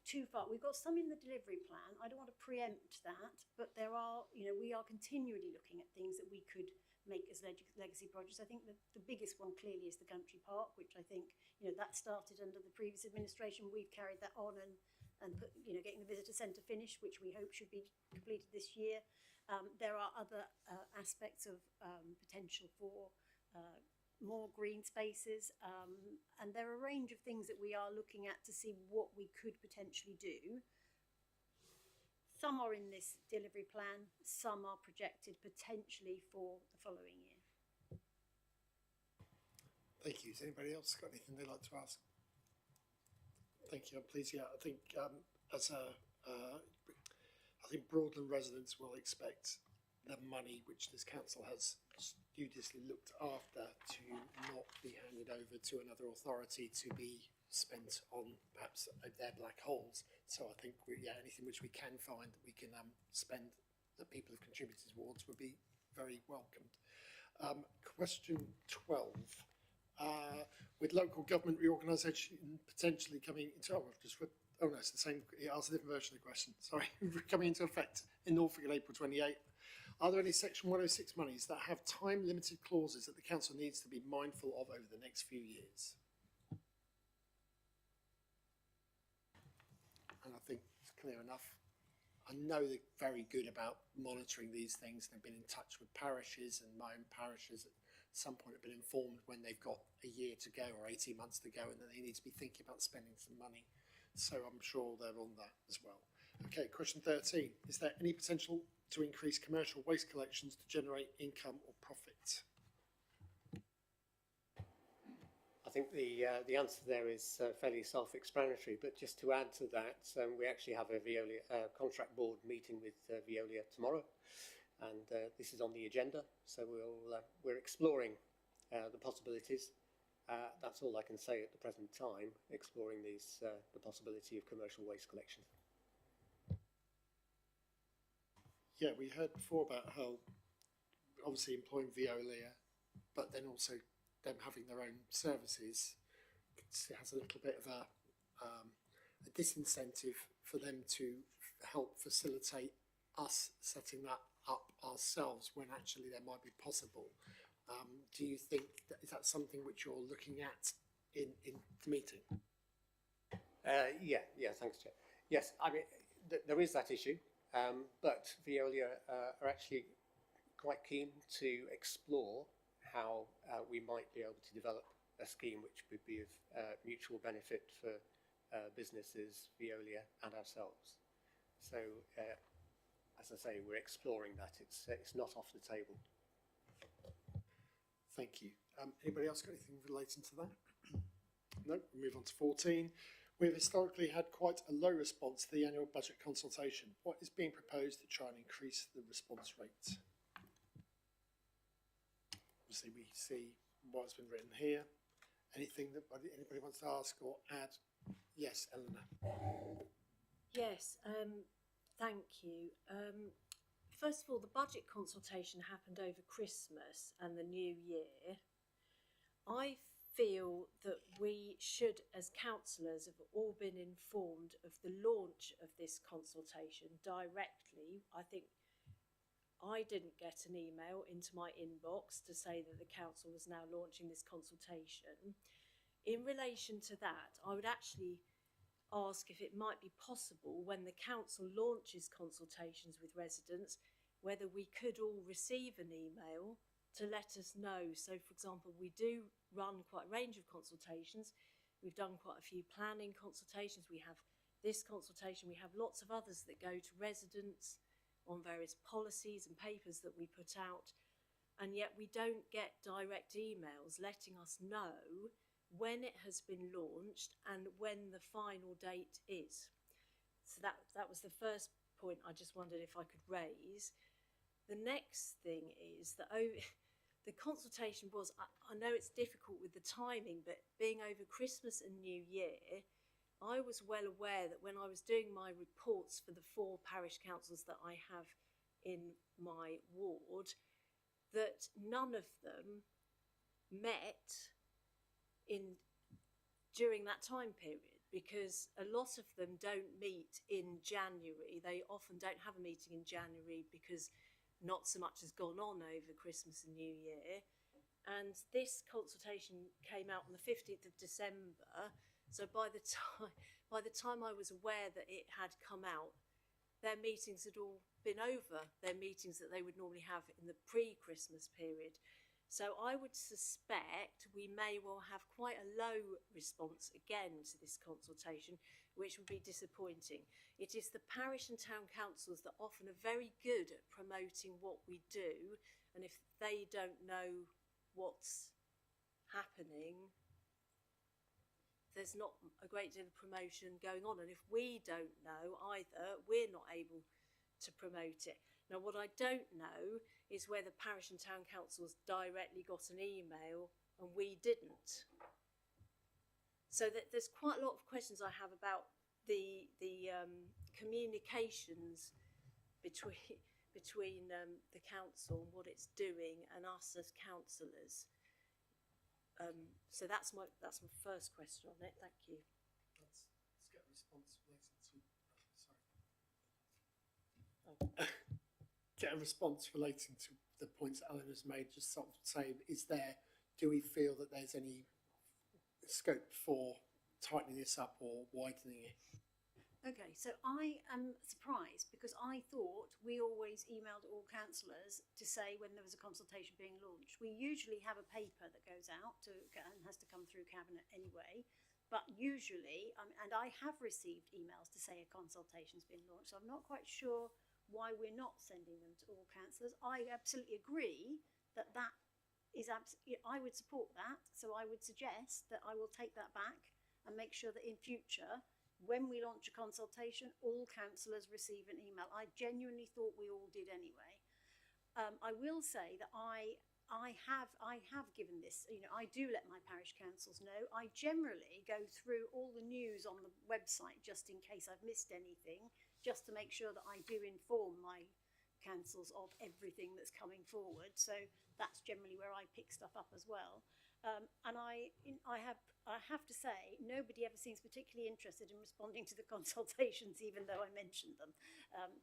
too far. We've got some in the delivery plan. I don't want to preempt that, but there are, you know, we are continually looking at things that we could make as legacy projects. I think the biggest one clearly is the country park, which I think, you know, that started under the previous administration. We've carried that on and put, you know, getting the visitor centre finished, which we hope should be completed this year. There are other aspects of potential for more green spaces, and there are a range of things that we are looking at to see what we could potentially do. Some are in this delivery plan, some are projected potentially for the following year. Thank you. Has anybody else got anything they'd like to ask? Thank you. I'm pleased. Yeah, I think I think Broadland residents will expect the money which this council has studiously looked after to not be handed over to another authority to be spent on perhaps their black holes. So I think anything which we can find that we can spend that people have contributed towards would be very welcomed. Question 12. With local government reorganisation potentially coming into it's the same. It asks a different version of the question. Sorry, coming into effect in Norfolk on April 28. Are there any Section 106 monies that have time-limited clauses that the council needs to be mindful of over the next few years? And I think it's clear enough. I know they're very good about monitoring these things. They've been in touch with parishes, and my own parishes at some point have been informed when they've got a year to go or 18 months to go and that they need to be thinking about spending some money. So I'm sure they're on that as well. Okay, question 13. Is there any potential to increase commercial waste collections to generate income or profit? I think the answer there is fairly self-explanatory, but just to add to that, we actually have a Veolia contract board meeting with Veolia tomorrow, and this is on the agenda, so we're exploring the possibilities. That's all I can say at the present time, exploring the possibility of commercial waste collection. Yeah, we heard before about how obviously employing Veolia, but then also them having their own services, it has a little bit of a disincentive for them to help facilitate us setting that up ourselves when actually that might be possible. Do you think is that something which you're looking at in the meeting? Yeah, thanks, Chair. Yes, I mean, there is that issue, but Veolia are actually quite keen to explore how we might be able to develop a scheme which would be of mutual benefit for businesses, Veolia and ourselves. So, as I say, we're exploring that. It's not off the table. Thank you. Anybody else got anything relating to that? No, we'll move on to 14. We've historically had quite a low response to the annual budget consultation. What is being proposed to try and increase the response rate? Obviously, we see what's been written here. Anything that anybody wants to ask or add? Yes, Eleanor. Yes, thank you. First of all, the budget consultation happened over Christmas and the New Year. I feel that we should, as councillors, have all been informed of the launch of this consultation directly. I think I didn't get an email into my inbox to say that the council was now launching this consultation. In relation to that, I would actually ask if it might be possible when the council launches consultations with residents, whether we could all receive an email to let us know. So, for example, we do run quite a range of consultations. We've done quite a few planning consultations. We have this consultation. We have lots of others that go to residents on various policies and papers that we put out. And yet we don't get direct emails letting us know when it has been launched and when the final date is. So that was the first point I just wondered if I could raise. The next thing is that the consultation was, I know it's difficult with the timing, but being over Christmas and New Year, I was well aware that when I was doing my reports for the 4 parish councils that I have in my ward, that none of them met during that time period, because a lot of them don't meet in January. They often don't have a meeting in January because not so much has gone on over Christmas and New Year. And this consultation came out on the 15th of December. So by the time I was aware that it had come out, their meetings had all been over, their meetings that they would normally have in the pre-Christmas period. So I would suspect we may well have quite a low response again to this consultation, which would be disappointing. It is the parish and town councils that often are very good at promoting what we do, and if they don't know what's happening, there's not a great deal of promotion going on. And if we don't know either, we're not able to promote it. Now, what I don't know is whether parish and town councils directly got an email and we didn't. So that there's quite a lot of questions I have about the communications between the council and what it's doing and us as councillors. So that's my first question on it. Thank you. Let's get a response relating to. Sorry. Get a response relating to the points that Eleanor's made. Just sort of say, do we feel that there's any scope for tightening this up or widening it? Okay, so I am surprised because I thought we always emailed all councillors to say when there was a consultation being launched. We usually have a paper that goes out and has to come through Cabinet anyway, but usually, and I have received emails to say a consultation's been launched, so I'm not quite sure why we're not sending them to all councillors. I absolutely agree that is I would support that, so I would suggest that I will take that back and make sure that in future, when we launch a consultation, all councillors receive an email. I genuinely thought we all did anyway. I will say that I have given this, I do let my parish councils know. I generally go through all the news on the website just in case I've missed anything, just to make sure that I do inform my councils of everything that's coming forward. So that's generally where I pick stuff up as well. And I have to say, nobody ever seems particularly interested in responding to the consultations, even though I mentioned them.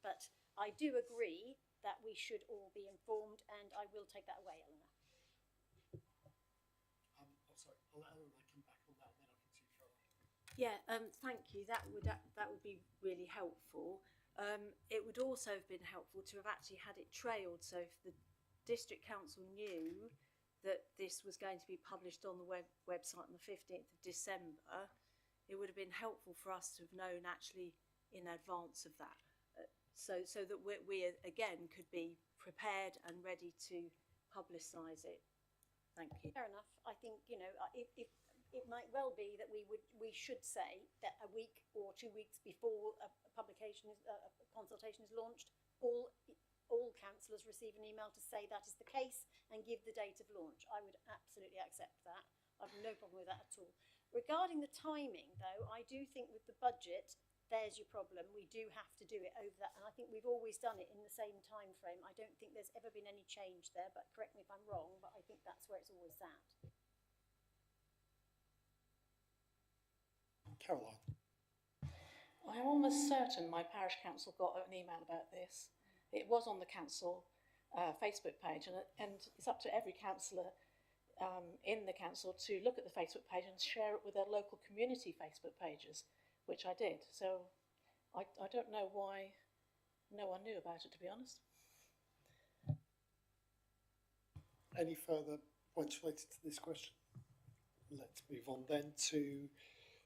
But I do agree that we should all be informed, and I will take that away, Eleanor. Sorry, I'll let Eleanor come back on that, and then I can see Charlotte. Yeah, thank you. That would be really helpful. It would also have been helpful to have actually had it trailed, so if the district council knew that this was going to be published on the website on the 15th of December, it would have been helpful for us to have known actually in advance of that, so that we again could be prepared and ready to publicise it. Thank you. Fair enough. I think, you know, if it might well be that we should say that a week or 2 weeks before a publication, a consultation is launched, all councillors receive an email to say that is the case and give the date of launch. I would absolutely accept that. I've no problem with that at all. Regarding the timing, though, I do think with the budget, there's your problem. We do have to do it over that, and I think we've always done it in the same time frame. I don't think there's ever been any change there, but correct me if I'm wrong, but I think that's where it's always at. Caroline. I'm almost certain my parish council got an email about this. It was on the council Facebook page, and it's up to every councillor in the council to look at the Facebook page and share it with their local community Facebook pages, which I did. So I don't know why no one knew about it, to be honest. Any further points related to this question? Let's move on then to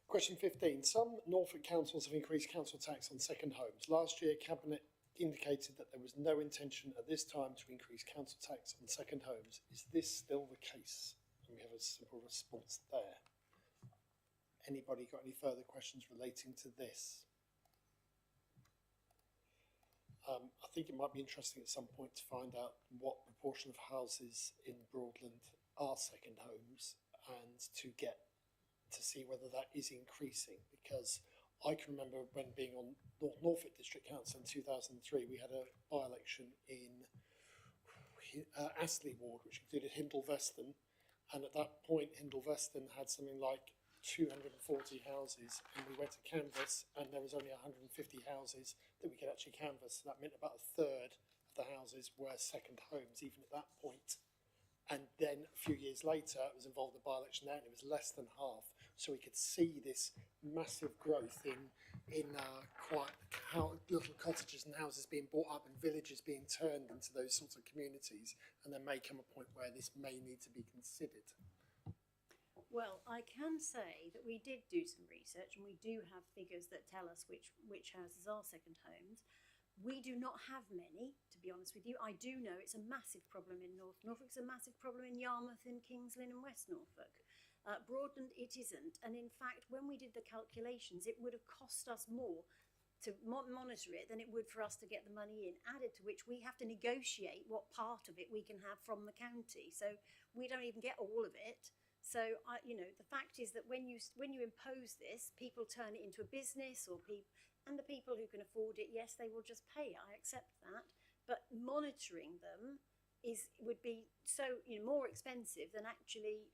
question 15. Some Norfolk councils have increased council tax on second homes. Last year, Cabinet indicated that there was no intention at this time to increase council tax on second homes. Is this still the case? And we have a simple response there. Anybody got any further questions relating to this? I think it might be interesting at some point to find out what proportion of houses in Broadland are second homes and to see whether that is increasing, because I can remember when being on Norfolk District Council in 2003, we had a by-election in Astley Ward, which included Hindle Veston, and at that point Hindle Veston had something like 240 houses, and we went to canvass and there was only 150 houses that we could actually canvass. So that meant about a third of the houses were second homes even at that point. And then a few years later it was involved in the by-election there and it was less than half. So we could see this massive growth in quite little cottages and houses being bought up and villages being turned into those sorts of communities, and there may come a point where this may need to be considered. Well, I can say that we did do some research and we do have figures that tell us which houses are second homes. We do not have many, to be honest with you. I do know it's a massive problem in North Norfolk. It's a massive problem in Yarmouth and Kings Lynn and West Norfolk. Broadland, it isn't. And in fact, when we did the calculations, it would have cost us more to monitor it than it would for us to get the money in, added to which we have to negotiate what part of it we can have from the county. So we don't even get all of it. So, you know, the fact is that when you impose this, people turn it into a business, and the people who can afford it, yes, they will just pay. I accept that. But monitoring them would be so, you know, more expensive than actually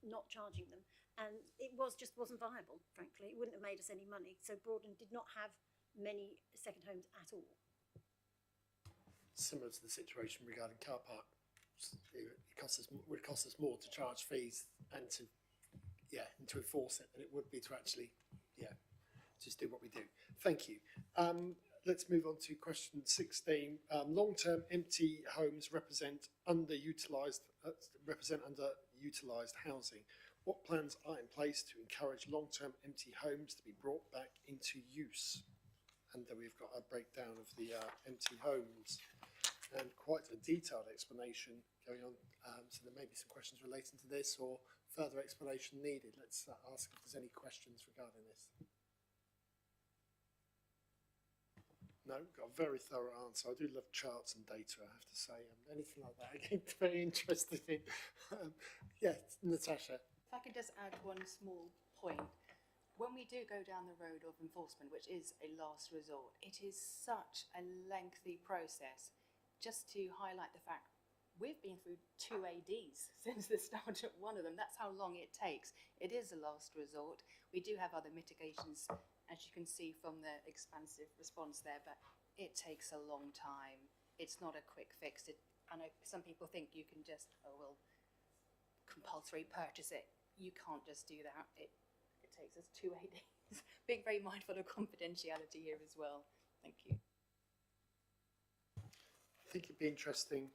not charging them. And it wasn't viable, frankly. It wouldn't have made us any money. So Broadland did not have many second homes at all. Similar to the situation regarding car park. It would cost us more to charge fees and to enforce it than it would be to actually just do what we do. Thank you. Let's move on to question 16. Long-term empty homes represent underutilised housing. What plans are in place to encourage long-term empty homes to be brought back into use? And then we've got a breakdown of the empty homes and quite a detailed explanation going on. So there may be some questions relating to this or further explanation needed. Let's ask if there's any questions regarding this. No, got a very thorough answer. I do love charts and data, I have to say. Anything like that I get very interested in. Natasha. If I could just add one small point. When we do go down the road of enforcement, which is a last resort, it is such a lengthy process. Just to highlight the fact, we've been through 2 ADs since the start of one of them. That's how long it takes. It is a last resort. We do have other mitigations, as you can see from the expansive response there, but it takes a long time. It's not a quick fix. I know some people think you can just, compulsory purchase it. You can't just do that. It takes us 2 ADs. Being very mindful of confidentiality here as well. Thank you. I think it'd be interesting.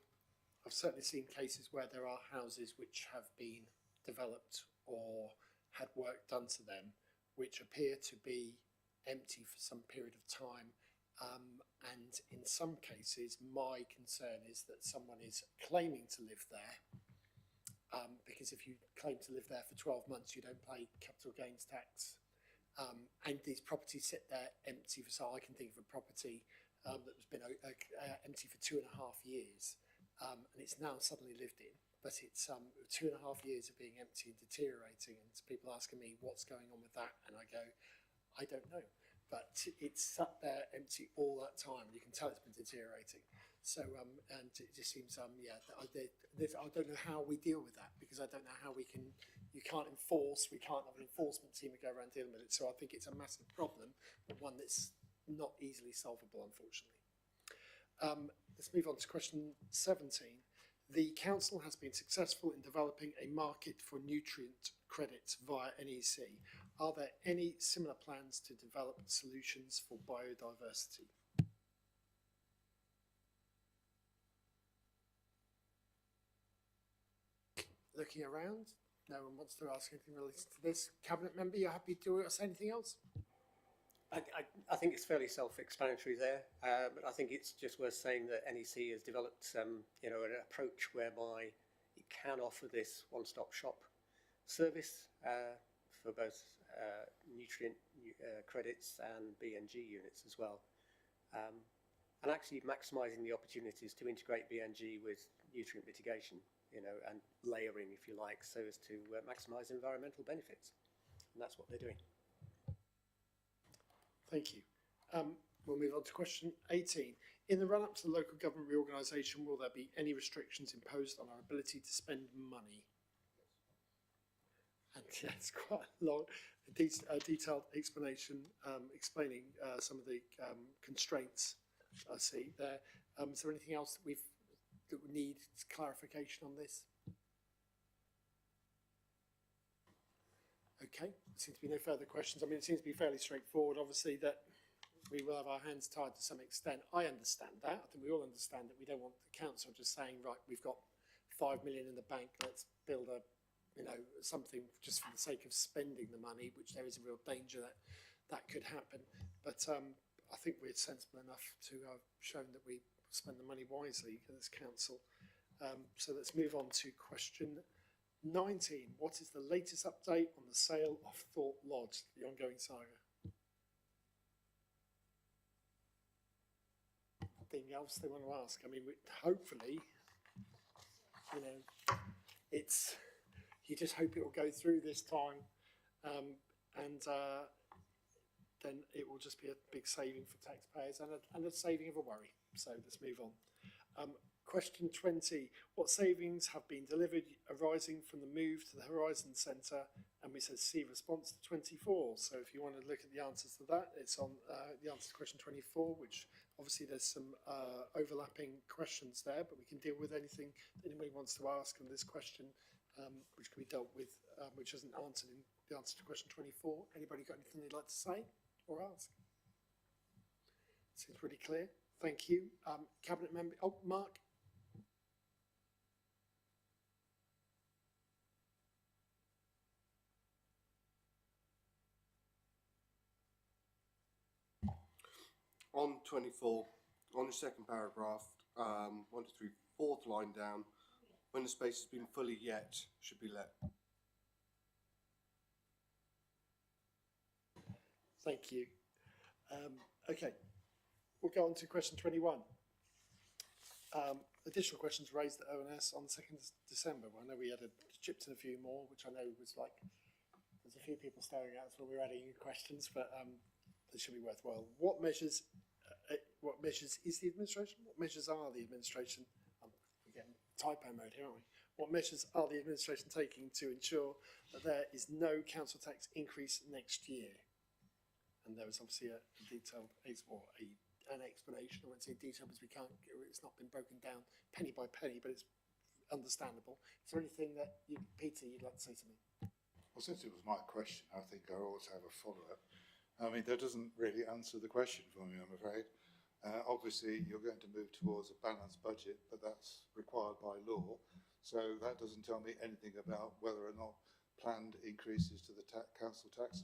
I've certainly seen cases where there are houses which have been developed or had work done to them, which appear to be empty for some period of time. And in some cases, my concern is that someone is claiming to live there, because if you claim to live there for 12 months, you don't pay capital gains tax. And these properties sit there empty for, so I can think of a property that has been empty for 2.5 years, and it's now suddenly lived in, but it's 2.5 years of being empty and deteriorating, and people asking me what's going on with that, and I go, I don't know, but it's sat there empty all that time. You can tell it's been deteriorating. So, and it just seems, yeah, I don't know how we deal with that, because I don't know how we can, we can't have an enforcement team to go around dealing with it. So I think it's a massive problem, but one that's not easily solvable, unfortunately. Let's move on to question 17. The council has been successful in developing a market for nutrient credits via NEC. Are there any similar plans to develop solutions for biodiversity? Looking around, no one wants to ask anything related to this. Cabinet member, you're happy to say anything else? I think it's fairly self-explanatory there, but I think it's just worth saying that NEC has developed, an approach whereby it can offer this one-stop shop service for both nutrient credits and BNG units as well, and actually maximising the opportunities to integrate BNG with nutrient mitigation, and layering, if you like, so as to maximise environmental benefits, and that's what they're doing. Thank you. We'll move on to question 18. In the run-up to the local government reorganisation, will there be any restrictions imposed on our ability to spend money? And yeah, it's quite a long, detailed explanation explaining some of the constraints I see there. Is there anything else that we need clarification on this? Okay, there seems to be no further questions. I mean, it seems to be fairly straightforward. Obviously, that we will have our hands tied to some extent. I understand that. I think we all understand that we don't want the council just saying, right, we've got 5 million in the bank, let's build a, something just for the sake of spending the money, which there is a real danger that that could happen. But I think we're sensible enough to have shown that we spend the money wisely as council. So let's move on to question 19. What is the latest update on the sale of Thorpe Lodge, the ongoing saga? Anything else they want to ask? I mean, hopefully, you just hope it will go through this time, and then it will just be a big saving for taxpayers and a saving of a worry. So let's move on. Question 20, what savings have been delivered arising from the move to the Horizon Centre? And we said see response to 24. So if you want to look at the answers to that, it's on the answer to question 24, which obviously there's some overlapping questions there, but we can deal with anything that anybody wants to ask on this question, which can be dealt with, which isn't answered in the answer to question 24. Anybody got anything they'd like to say or ask? Seems pretty clear. Thank you. Cabinet member, Mark. On 24, on the second paragraph, 1 to 3, fourth line down, when the space has been fully let, should be let. Thank you. Okay, we'll go on to question 21. Additional questions raised at ONS on the 2nd of December. Well, I know we had chipped in a few more, which I know was like, there's a few people staring at us when we were adding questions, but they should be worthwhile. What measures is the administration? What measures are the administration? We're getting typo mode here, aren't we? What measures are the administration taking to ensure that there is no council tax increase next year? And there was obviously a detailed, an explanation. I won't say detail because it's not been broken down penny by penny, but it's understandable. Is there anything that Peter, you'd like to say to me? Well, since it was my question, I think I ought to have a follow-up. I mean, that doesn't really answer the question for me, I'm afraid. Obviously, you're going to move towards a balanced budget, but that's required by law. So that doesn't tell me anything about whether or not planned increases to the council tax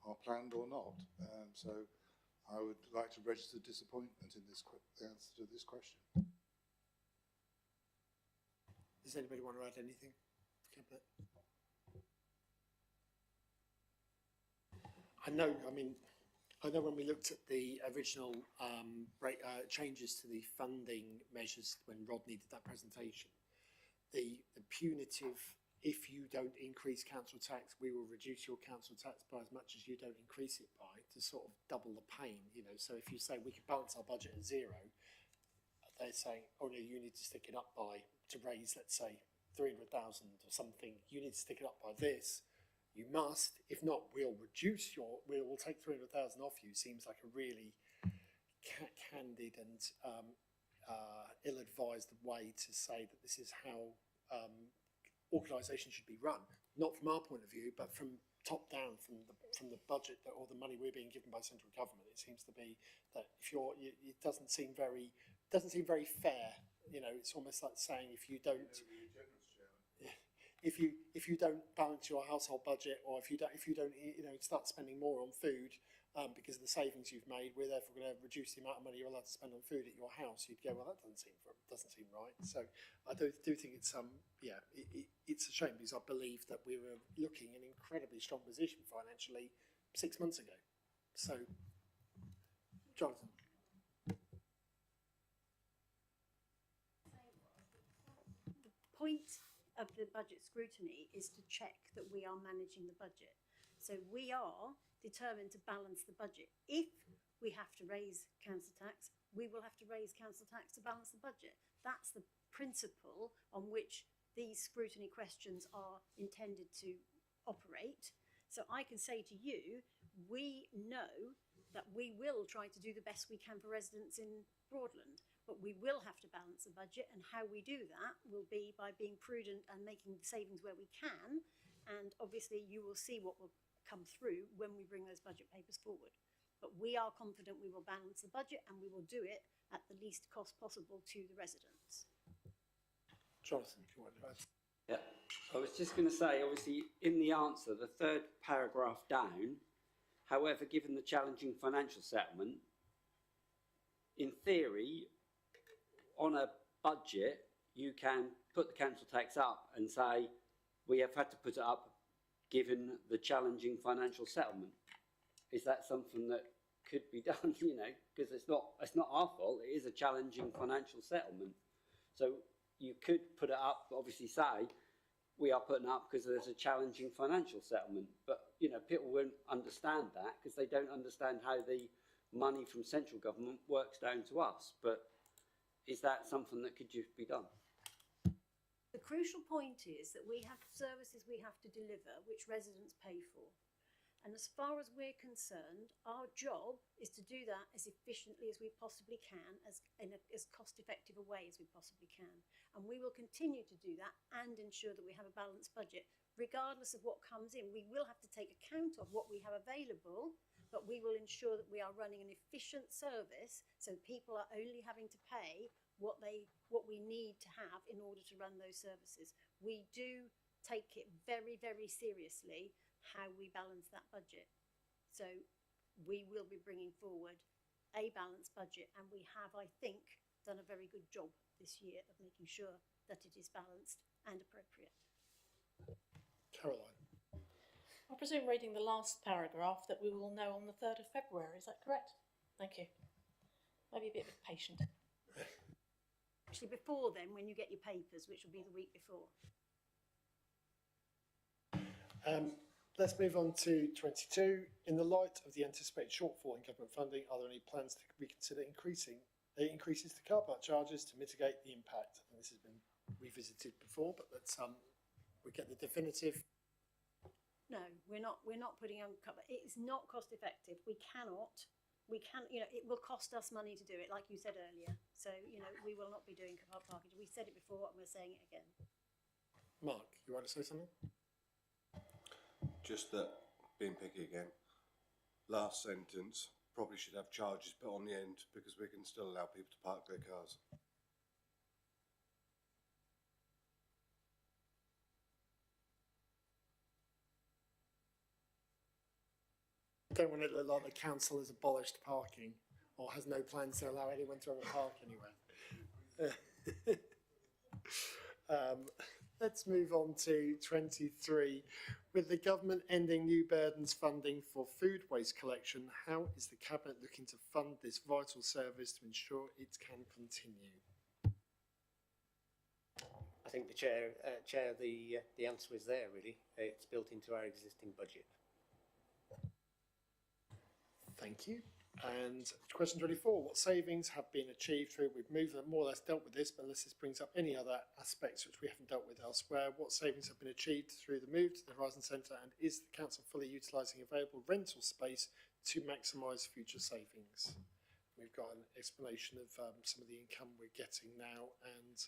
are planned or not. So I would like to register disappointment in the answer to this question. Does anybody want to add anything? I know when we looked at the original changes to the funding measures when Rodney did that presentation, the punitive, if you don't increase council tax, we will reduce your council tax by as much as you don't increase it by, to sort of double the pain, you know. So if you say we can balance our budget at zero, they're saying, oh no, you need to stick it up by, to raise, let's say, 300,000 or something, you need to stick it up by this. You must, if not, we'll take 300,000 off you. Seems like a really candid and ill-advised way to say that this is how organisations should be run. Not from our point of view, but from top down, from the budget or the money we're being given by central government. It seems to be that it doesn't seem very fair. You know, it's almost like saying if you don't. If you don't balance your household budget, or if you don't start spending more on food because of the savings you've made, we're therefore going to reduce the amount of money you're allowed to spend on food at your house. You'd go, well, that doesn't seem right. So I do think it's it's a shame, because I believe that we were looking in an incredibly strong position financially 6 months ago. So, Jonathan. The point of the budget scrutiny is to check that we are managing the budget. So we are determined to balance the budget. If we have to raise council tax, we will have to raise council tax to balance the budget. That's the principle on which these scrutiny questions are intended to operate. So I can say to you, we know that we will try to do the best we can for residents in Broadland, but we will have to balance the budget, and how we do that will be by being prudent and making savings where we can. And obviously you will see what will come through when we bring those budget papers forward. But we are confident we will balance the budget, and we will do it at the least cost possible to the residents. Jonathan, if you want to add. Yeah, I was just going to say, obviously, in the answer, the third paragraph down, however, given the challenging financial settlement, in theory, on a budget, you can put the council tax up and say, we have had to put it up given the challenging financial settlement. Is that something that could be done, you know, because it's not our fault, it is a challenging financial settlement. So you could put it up, obviously say, we are putting it up because there's a challenging financial settlement. But, you know, people won't understand that because they don't understand how the money from central government works down to us. But is that something that could just be done? The crucial point is that we have services we have to deliver which residents pay for. And as far as we're concerned, our job is to do that as efficiently as we possibly can, in as cost-effective a way as we possibly can. And we will continue to do that and ensure that we have a balanced budget. Regardless of what comes in, we will have to take account of what we have available, but we will ensure that we are running an efficient service so people are only having to pay what we need to have in order to run those services. We do take it very, very seriously how we balance that budget. So we will be bringing forward a balanced budget, and we have, I think, done a very good job this year of making sure that it is balanced and appropriate. Caroline. I presume reading the last paragraph that we will know on the 3rd of February, is that correct? Thank you. Maybe a bit patient. Actually, before then, when you get your papers, which will be the week before. Let's move on to 22. In the light of the anticipated shortfall in government funding, are there any plans to reconsider increases to car park charges to mitigate the impact? I think this has been revisited before, but let's we get the definitive. No, we're not putting on cover. It's not cost effective. We can, you know, it will cost us money to do it, like you said earlier. So, you know, we will not be doing car parking. We said it before and we're saying it again. Mark, you want to say something? Just that, being picky again, last sentence, probably should have charges put on the end because we can still allow people to park their cars. I don't want it to look like the council has abolished parking or has no plans to allow anyone to ever park anywhere. Let's move on to 23. With the government ending new burdens funding for food waste collection, how is the Cabinet looking to fund this vital service to ensure it can continue? I think the Chair, the answer is there really. It's built into our existing budget. Thank you. And question 24, what savings have been achieved through, we've more or less dealt with this, but unless this brings up any other aspects which we haven't dealt with elsewhere, what savings have been achieved through the move to the Horizon Centre, and is the Council fully utilising available rental space to maximise future savings? We've got an explanation of some of the income we're getting now, and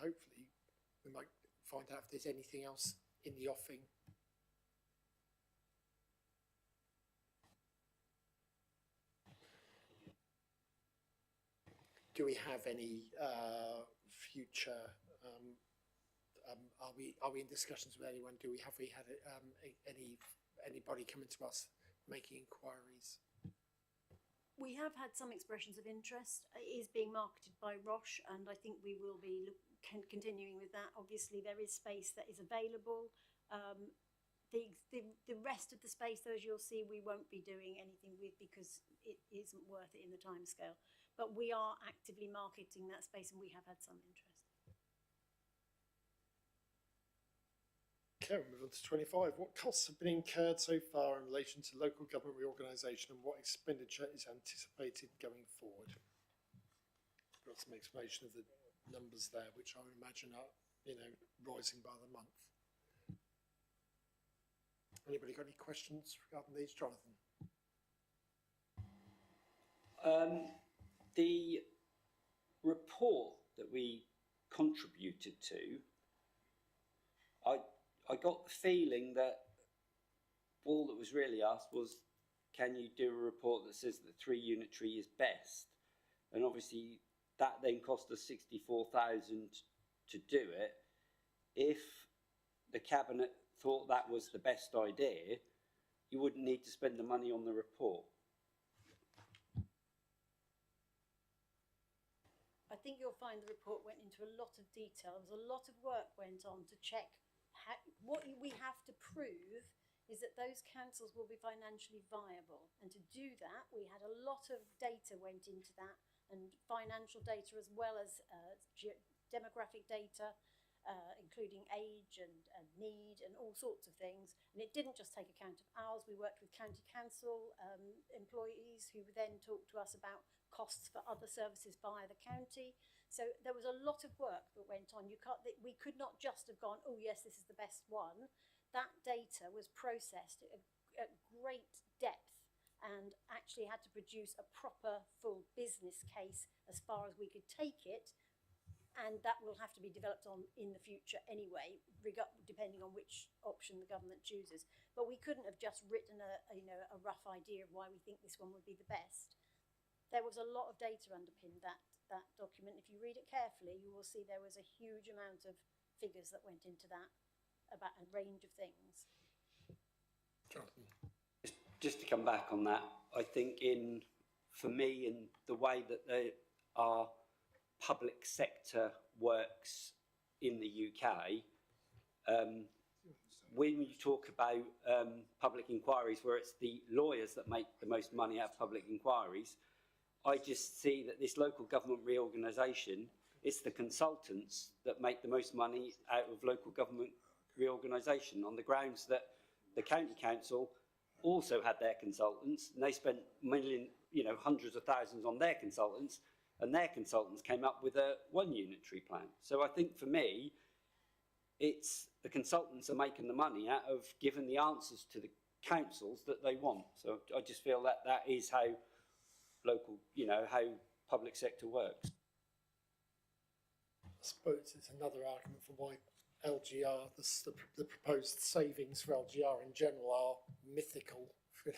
hopefully we might find out if there's anything else in the offing. Do we have any future? Are we in discussions with anyone? Have we had anybody coming to us making inquiries? We have had some expressions of interest. It is being marketed by Roche, and I think we will be continuing with that. Obviously, there is space that is available. The rest of the space, though, as you'll see, we won't be doing anything with because it isn't worth it in the timescale. But we are actively marketing that space, and we have had some interest. Okay, we'll move on to 25. What costs have been incurred so far in relation to local government reorganisation, and what expenditure is anticipated going forward? Got some explanation of the numbers there, which I would imagine are, rising by the month. Anybody got any questions regarding these, Jonathan? The report that we contributed to, I got the feeling that all that was really asked was, can you do a report that says that 3 unitary is best? And obviously that then cost us 64,000 to do it. If the Cabinet thought that was the best idea, you wouldn't need to spend the money on the report. I think you'll find the report went into a lot of detail. There's a lot of work went on to check what we have to prove is that those councils will be financially viable. And to do that, we had a lot of data went into that, and financial data as well as demographic data, including age and need and all sorts of things. And it didn't just take account of ours. We worked with county council employees who then talked to us about costs for other services via the county. So there was a lot of work that went on. We could not just have gone, oh yes, this is the best one. That data was processed at great depth and actually had to produce a proper full business case as far as we could take it. And that will have to be developed on in the future anyway, depending on which option the government chooses. But we couldn't have just written a rough idea of why we think this one would be the best. There was a lot of data underpinned that document. If you read it carefully, you will see there was a huge amount of figures that went into that about a range of things. Jonathan. Just to come back on that, I think for me, in the way that our public sector works in the UK, when you talk about public inquiries, where it's the lawyers that make the most money out of public inquiries, I just see that this local government reorganisation, it's the consultants that make the most money out of local government reorganisation, on the grounds that the county council also had their consultants, and they spent hundreds of thousands on their consultants, and their consultants came up with a 1 unitary plan. So I think for me, it's the consultants are making the money out of giving the answers to the councils that they want. So I just feel that that is how local, how public sector works. I suppose it's another argument for why LGR, the proposed savings for LGR in general are mythical,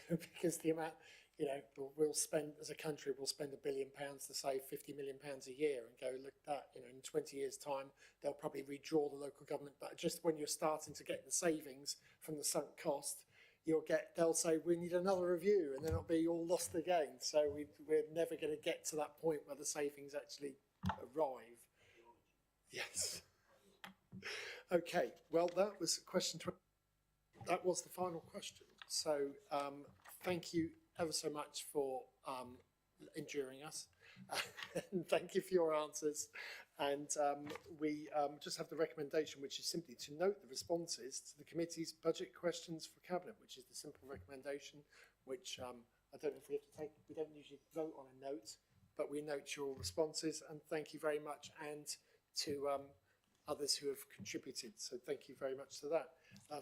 because the amount, you know, we'll spend, as a country, we'll spend £1 billion to save £50 million a year and go, look at that, you know, in 20 years' time, they'll probably redraw the local government. But just when you're starting to get the savings from the sunk cost, they'll say, we need another review, and then it'll be all lost again. So we're never going to get to that point where the savings actually arrive. Yes. Okay, well, that was question 20. That was the final question. So thank you ever so much for enduring us. And thank you for your answers. And we just have the recommendation, which is simply to note the responses to the committee's budget questions for Cabinet, which is the simple recommendation, which I don't know if we have to take, we don't usually vote on a note, but we note your responses, and thank you very much, and to others who have contributed. So thank you very much to that,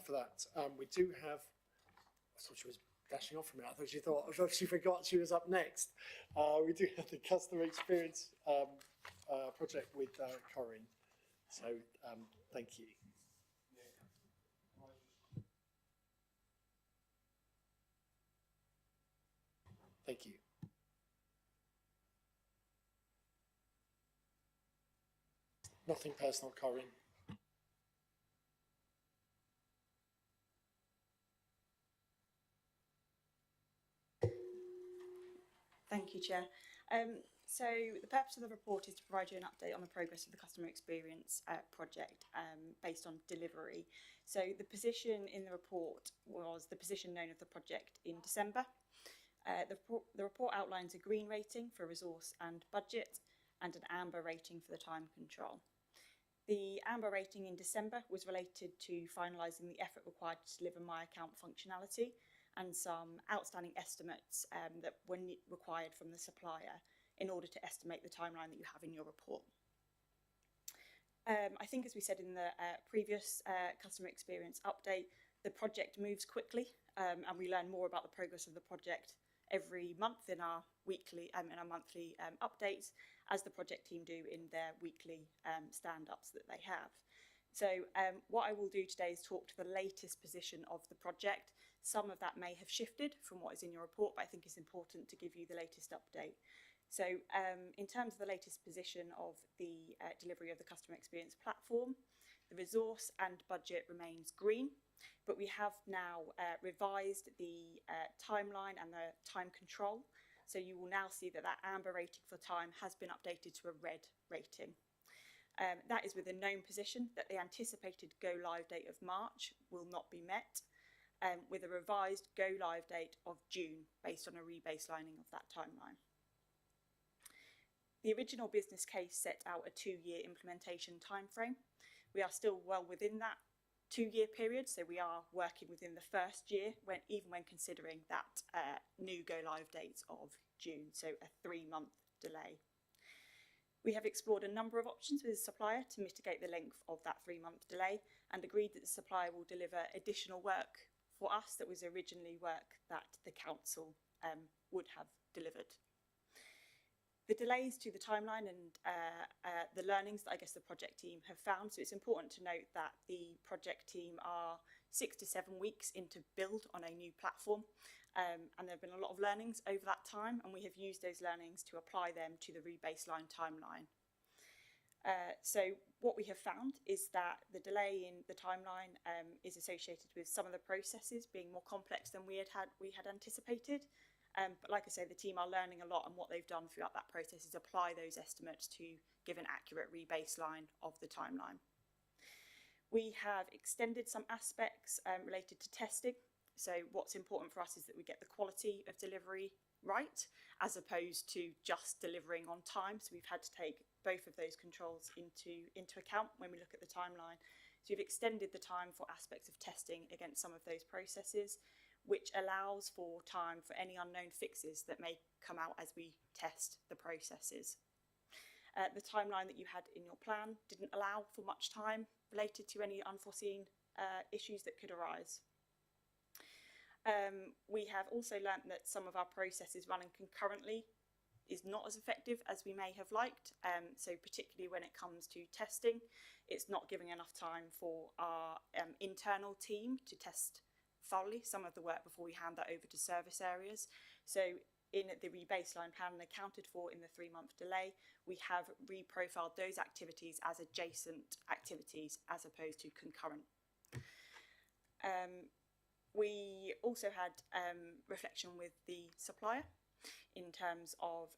for that. We do have, I thought she was dashing off from it. I thought she forgot she was up next. We do have the customer experience project with Corinne. So thank you. Thank you. Nothing personal, Corinne. Thank you, Chair. So the purpose of the report is to provide you an update on the progress of the customer experience project based on delivery. So the position in the report was the position known of the project in December. The report outlines a green rating for resource and budget and an amber rating for the time control. The amber rating in December was related to finalising the effort required to deliver My Account functionality and some outstanding estimates that were required from the supplier in order to estimate the timeline that you have in your report. I think, as we said in the previous customer experience update, the project moves quickly, and we learn more about the progress of the project every month in our weekly in our monthly updates, as the project team do in their weekly stand-ups that they have. So what I will do today is talk to the latest position of the project. Some of that may have shifted from what is in your report, but I think it's important to give you the latest update. So in terms of the latest position of the delivery of the customer experience platform, the resource and budget remains green, but we have now revised the timeline and the time control. So you will now see that that amber rating for time has been updated to a red rating. That is with a known position that the anticipated go-live date of March will not be met, with a revised go-live date of June based on a rebaselining of that timeline. The original business case set out a 2-year implementation timeframe. We are still well within that 2-year period, so we are working within the first year, even when considering that new go-live date of June, so a 3-month delay. We have explored a number of options with the supplier to mitigate the length of that 3-month delay, and agreed that the supplier will deliver additional work for us that was originally work that the council would have delivered. The delays to the timeline and the learnings that I guess the project team have found. So it's important to note that the project team are 6 to 7 weeks into build on a new platform, and there have been a lot of learnings over that time, and we have used those learnings to apply them to the rebaseline timeline. So what we have found is that the delay in the timeline is associated with some of the processes being more complex than we had anticipated. But like I say, the team are learning a lot, and what they've done throughout that process is apply those estimates to give an accurate rebaseline of the timeline. We have extended some aspects related to testing. So what's important for us is that we get the quality of delivery right, as opposed to just delivering on time. So we've had to take both of those controls into account when we look at the timeline. So we've extended the time for aspects of testing against some of those processes, which allows for time for any unknown fixes that may come out as we test the processes. The timeline that you had in your plan didn't allow for much time related to any unforeseen issues that could arise. We have also learnt that some of our processes running concurrently is not as effective as we may have liked. So particularly when it comes to testing, it's not giving enough time for our internal team to test thoroughly some of the work before we hand that over to service areas. So in the rebaseline plan and accounted for in the 3-month delay, we have reprofiled those activities as adjacent activities as opposed to concurrent. We also had reflection with the supplier in terms of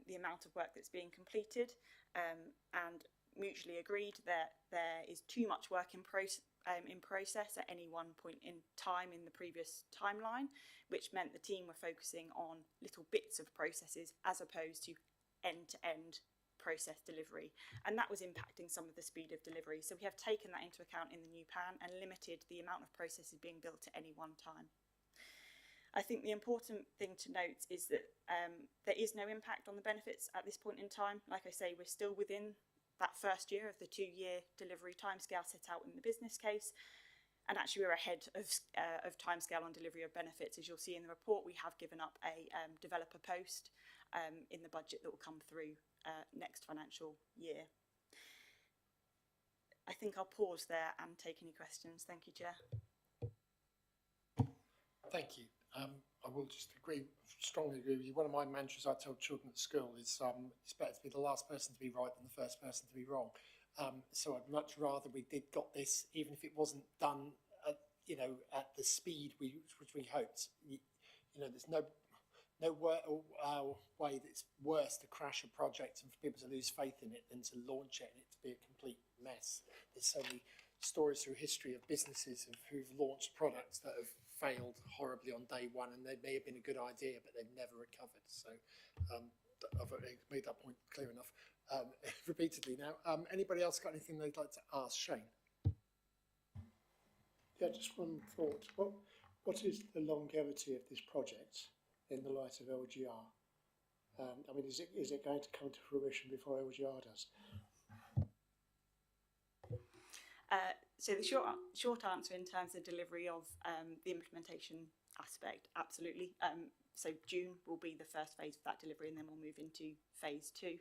the amount of work that's being completed, and mutually agreed that there is too much work in process at any one point in time in the previous timeline, which meant the team were focusing on little bits of processes as opposed to end-to-end process delivery, and that was impacting some of the speed of delivery. So we have taken that into account in the new plan and limited the amount of processes being built at any one time. I think the important thing to note is that there is no impact on the benefits at this point in time. Like I say, we're still within that first year of the 2-year delivery timescale set out in the business case, and actually we're ahead of timescale on delivery of benefits. As you'll see in the report, we have given up a developer post in the budget that will come through next financial year. I think I'll pause there and take any questions. Thank you, Chair. Thank you. I will just strongly agree with you. One of my mantras I tell children at school is it's better to be the last person to be right than the first person to be wrong. So I'd much rather we got this, even if it wasn't done at the speed which we hoped. There's no way that's worse to crash a project and for people to lose faith in it than to launch it and it to be a complete mess. There's so many stories through history of businesses who've launched products that have failed horribly on day one, and they may have been a good idea, but they've never recovered. So I've made that point clear enough repeatedly now. Anybody else got anything they'd like to ask? Shane? Yeah, just one thought. What is the longevity of this project in the light of LGR? I mean, is it going to come to fruition before LGR does? So the short answer in terms of delivery of the implementation aspect, absolutely. So June will be the first phase of that delivery, and then we'll move into phase 2.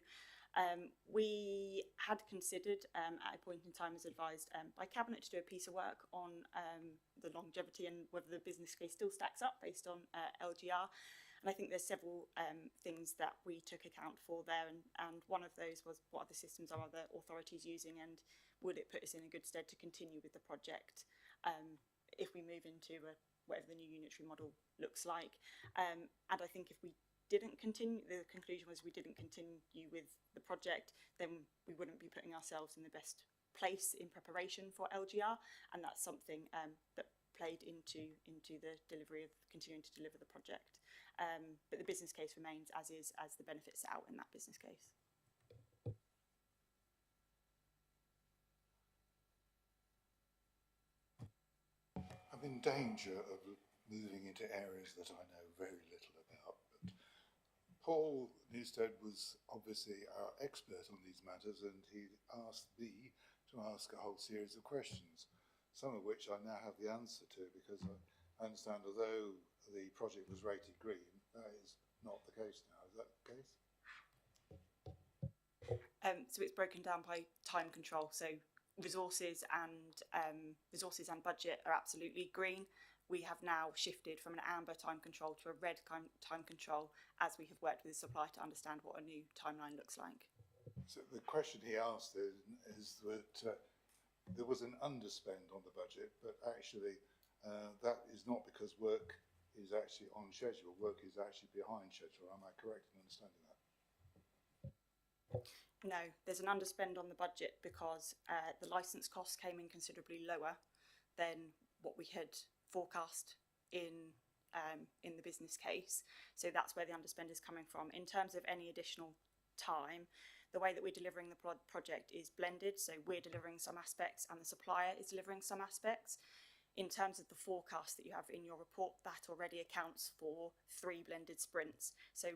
We had considered at a point in time, as advised by Cabinet, to do a piece of work on the longevity and whether the business case still stacks up based on LGR. And I think there's several things that we took account for there, and one of those was what other systems are other authorities using, and would it put us in a good stead to continue with the project if we move into whatever the new unitary model looks like. And I think if we didn't continue, the conclusion was we didn't continue with the project, then we wouldn't be putting ourselves in the best place in preparation for LGR, and that's something that played into the delivery of continuing to deliver the project. But the business case remains as is, as the benefits set out in that business case. I'm in danger of moving into areas that I know very little about, but Paul Newstead was obviously our expert on these matters, and he asked me to ask a whole series of questions, some of which I now have the answer to, because I understand although the project was rated green, that is not the case now. Is that the case? So it's broken down by time control. So resources and budget are absolutely green. We have now shifted from an amber time control to a red time control as we have worked with the supplier to understand what a new timeline looks like. So the question he asked is that there was an underspend on the budget, but actually that is not because work is actually on schedule. Work is actually behind schedule. Am I correct in understanding that? No, there's an underspend on the budget because the licence costs came in considerably lower than what we had forecast in the business case. So that's where the underspend is coming from. In terms of any additional time, the way that we're delivering the project is blended. So we're delivering some aspects and the supplier is delivering some aspects. In terms of the forecast that you have in your report, that already accounts for 3 blended sprints. So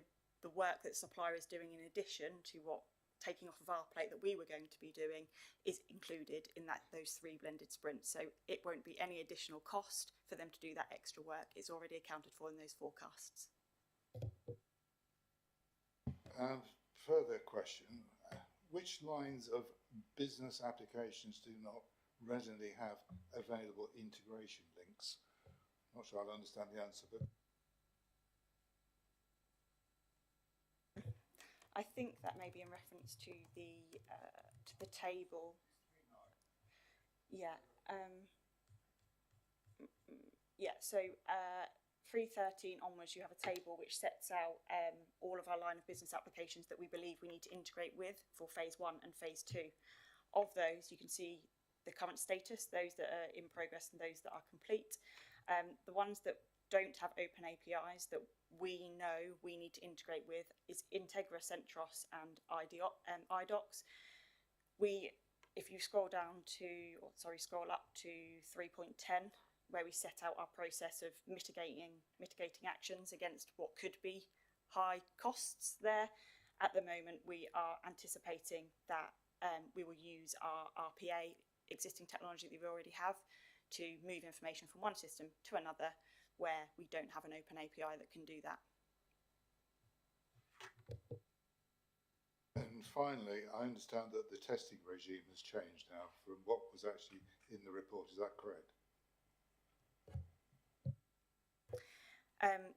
the work that the supplier is doing in addition to what taking off of our plate that we were going to be doing is included in those 3 blended sprints. So it won't be any additional cost for them to do that extra work. It's already accounted for in those forecasts. Further question, which lines of business applications do not readily have available integration links? Not sure I'll understand the answer, but I think that may be in reference to the table. Yeah. Yeah. So 313 onwards, you have a table which sets out all of our line of business applications that we believe we need to integrate with for phase 1 and phase 2. Of those, you can see the current status, those that are in progress and those that are complete. The ones that don't have open APIs that we know we need to integrate with is Integra, Centros and IDOCS. If you scroll up to 3.10, where we set out our process of mitigating actions against what could be high costs there. At the moment, we are anticipating that we will use our RPA, existing technology that we already have, to move information from one system to another where we don't have an open API that can do that. And finally, I understand that the testing regime has changed now from what was actually in the report. Is that correct? I'm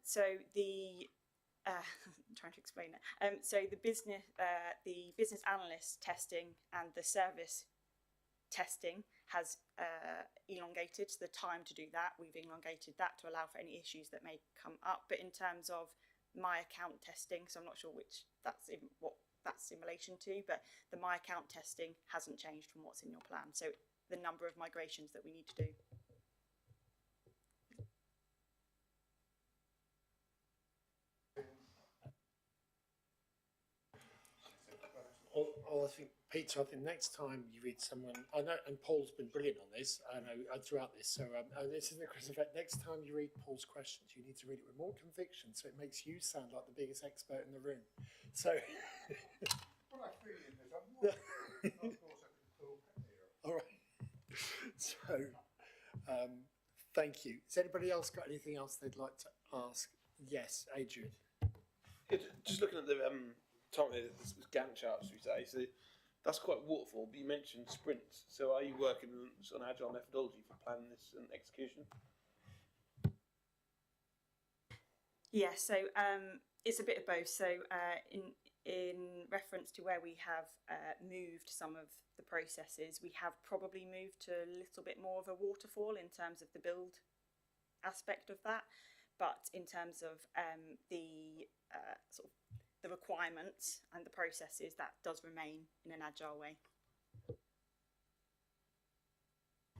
trying to explain it. So the business analyst testing and the service testing has elongated the time to do that. We've elongated that to allow for any issues that may come up. But in terms of my account testing, so I'm not sure what that's in relation to, but the my account testing hasn't changed from what's in your plan. So the number of migrations that we need to do. I think, Peter, next time you read someone, I know, and Paul's been brilliant on this, I know, throughout this, so this isn't a Chris effect. Next time you read Paul's questions, you need to read it with more conviction, so it makes you sound like the biggest expert in the room. So. Well, I feel in this. I'm not, of course, I can talk here. All right. So, thank you. Has anybody else got anything else they'd like to ask? Yes, Adrian. Just looking at the this Gantt charts, we say, so that's quite waterfall, but you mentioned sprints. So are you working on agile methodology for planning this and execution? Yeah, so it's a bit of both. So in reference to where we have moved some of the processes, we have probably moved to a little bit more of a waterfall in terms of the build aspect of that. But in terms of the sort of the requirements and the processes, that does remain in an agile way.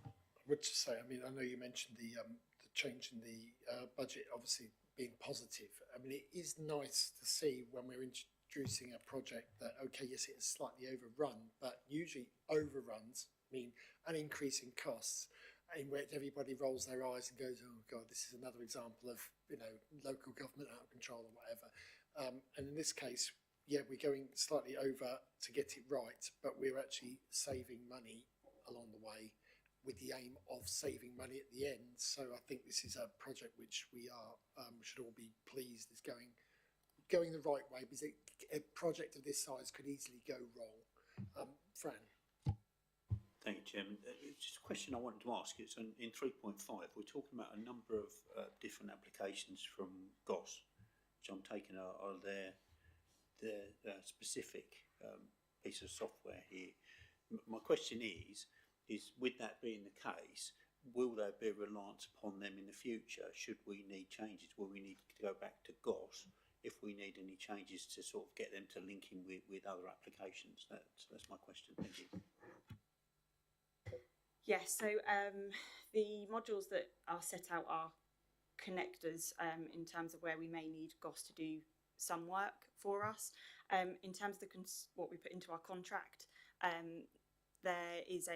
I would just say, I mean, I know you mentioned the change in the budget obviously being positive. I mean, it is nice to see when we're introducing a project that, okay, yes, it is slightly overrun, but usually overruns mean an increase in costs, in which everybody rolls their eyes and goes, oh God, this is another example of, you know, local government out of control or whatever. And in this case, yeah, we're going slightly over to get it right, but we're actually saving money along the way with the aim of saving money at the end. So I think this is a project which we should all be pleased is going the right way, because a project of this size could easily go wrong. Fran. Thank you, Chairman. Just a question I wanted to ask. It's in 3.5. We're talking about a number of different applications from GOS, which I'm taking are their specific piece of software here. My question is with that being the case, will there be a reliance upon them in the future? Should we need changes? Will we need to go back to GOS if we need any changes to sort of get them to link in with other applications? That's my question. Thank you. Yes, so the modules that are set out are connectors in terms of where we may need GOS to do some work for us. In terms of what we put into our contract, there is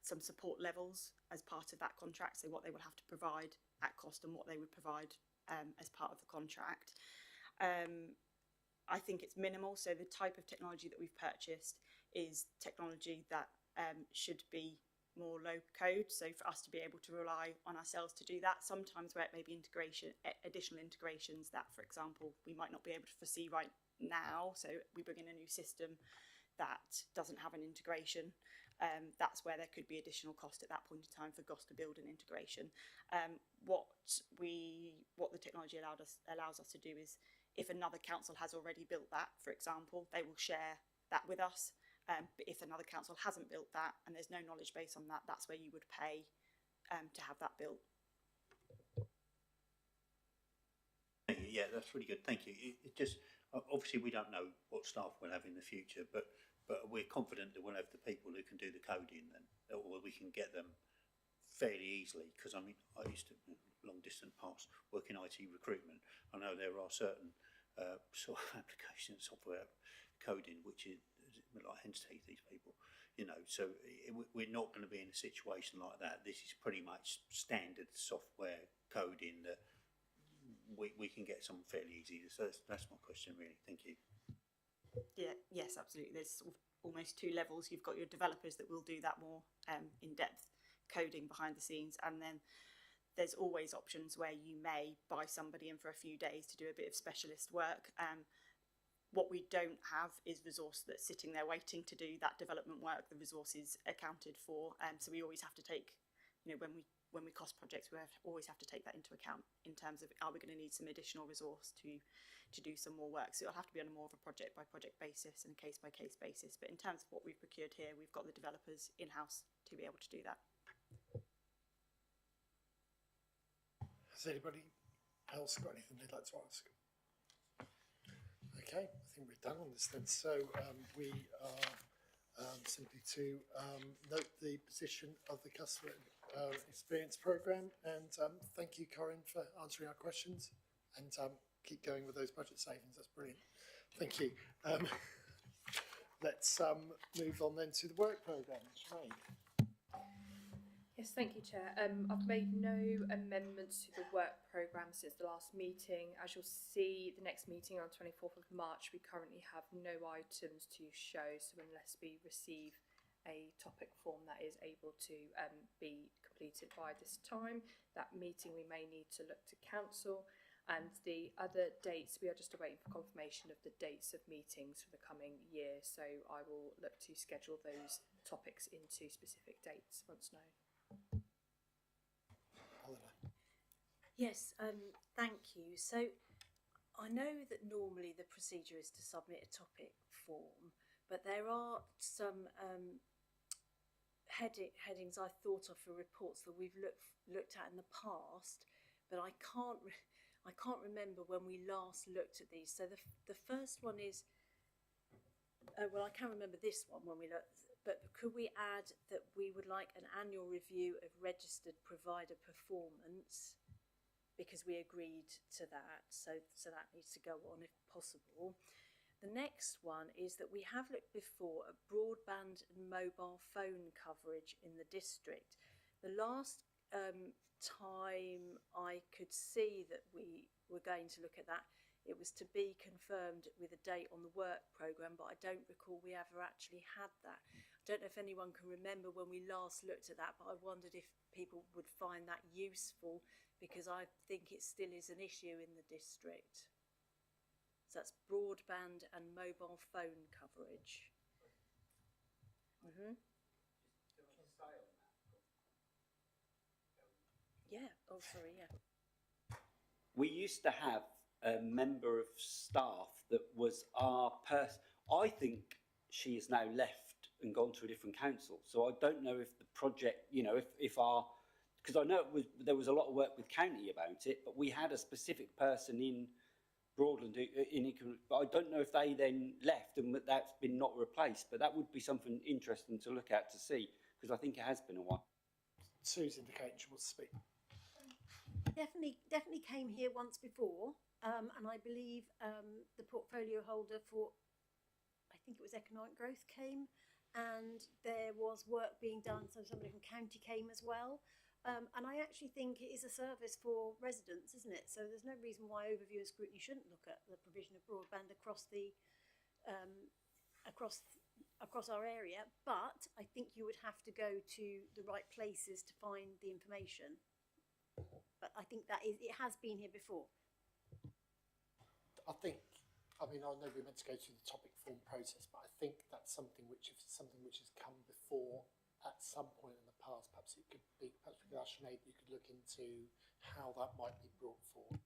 some support levels as part of that contract, so what they will have to provide at cost and what they would provide as part of the contract. I think it's minimal, so the type of technology that we've purchased is technology that should be more low code, so for us to be able to rely on ourselves to do that, sometimes where it may be additional integrations that, for example, we might not be able to foresee right now, so we bring in a new system that doesn't have an integration, that's where there could be additional cost at that point in time for GOS to build an integration. What the technology allows us to do is if another council has already built that, for example, they will share that with us. But if another council hasn't built that and there's no knowledge base on that, that's where you would pay to have that built. Yeah, that's really good. Thank you. It just, obviously we don't know what staff we'll have in the future, but we're confident that we'll have the people who can do the coding, and or we can get them fairly easily. Because I mean, I used to long distant past work in IT recruitment. I know there are certain sort of application software coding which is like hen's teeth, these people, you know. So we're not going to be in a situation like that. This is pretty much standard software coding that we can get some fairly easy. So that's my question, really. Thank you. Yeah, yes, absolutely. There's sort of almost two levels. You've got your developers that will do that more in-depth coding behind the scenes, and then there's always options where you may buy somebody in for a few days to do a bit of specialist work. What we don't have is resource that's sitting there waiting to do that development work. The resource is accounted for, so we always have to take, you know, when we cost projects, we always have to take that into account in terms of, are we going to need some additional resource to do some more work? So it'll have to be on a more of a project by project basis and a case by case basis. But in terms of what we've procured here, we've got the developers in-house to be able to do that. Has anybody else got anything they'd like to ask? Okay, I think we're done on this then. So we are simply to note the position of the customer experience programme, and thank you, Corinne, for answering our questions, and keep going with those budget savings. That's brilliant. Thank you. Let's move on then to the work programme. Sinead. Yes, thank you, Chair. I've made no amendments to the work programme since the last meeting. As you'll see, the next meeting on 24th of March, we currently have no items to show. So unless we receive a topic form that is able to be completed by this time, that meeting we may need to look to cancel. And the other dates, we are just awaiting for confirmation of the dates of meetings for the coming year. So I will look to schedule those topics into specific dates once known. Yes, thank you. So I know that normally the procedure is to submit a topic form, but there are some headings I thought of for reports that we've looked at in the past, but I can't remember when we last looked at these. So the first one is, well, I can remember this one when we looked, but could we add that we would like an annual review of registered provider performance, because we agreed to that, so that needs to go on if possible. The next one is that we have looked before at broadband and mobile phone coverage in the district. The last time I could see that we were going to look at that, it was to be confirmed with a date on the work programme, but I don't recall we ever actually had that. I don't know if anyone can remember when we last looked at that, but I wondered if people would find that useful, because I think it still is an issue in the district. So that's broadband and mobile phone coverage. Yeah, oh sorry, yeah. We used to have a member of staff that was our person. I think she has now left and gone to a different council. So I don't know if the project, you know, if our, because I know there was a lot of work with county about it, but we had a specific person in Broadland, but I don't know if they then left and that's been not replaced. But that would be something interesting to look at to see, because I think it has been a while. Sue's indicating she wants to speak. Definitely came here once before, and I believe the portfolio holder for, I think it was economic growth, came, and there was work being done, so somebody from county came as well. And I actually think it is a service for residents, isn't it? So there's no reason why Overview and Scrutiny shouldn't look at the provision of broadband across the across our area. But I think you would have to go to the right places to find the information. But I think that it has been here before. I mean, I know we're meant to go through the topic form process, but I think that's something which has come before at some point in the past. Perhaps it could be, perhaps we could ask Sinead, you could look into how that might be brought forward.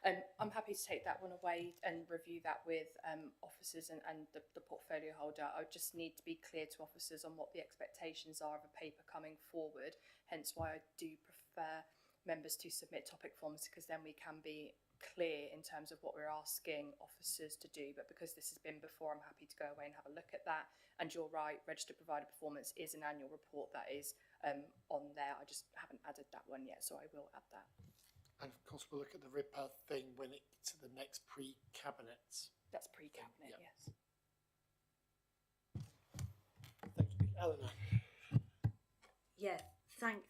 I'm happy to take that one away and review that with officers and the portfolio holder. I just need to be clear to officers on what the expectations are of a paper coming forward, hence why I do prefer members to submit topic forms, because then we can be clear in terms of what we're asking officers to do. But because this has been before, I'm happy to go away and have a look at that. And you're right, registered provider performance is an annual report that is on there. I just haven't added that one yet, so I will add that. And of course, we'll look at the RIPA thing when it to the next pre-cabinets. That's pre-cabinet, Yeah. yes. Thank you, Eleanor. Yeah,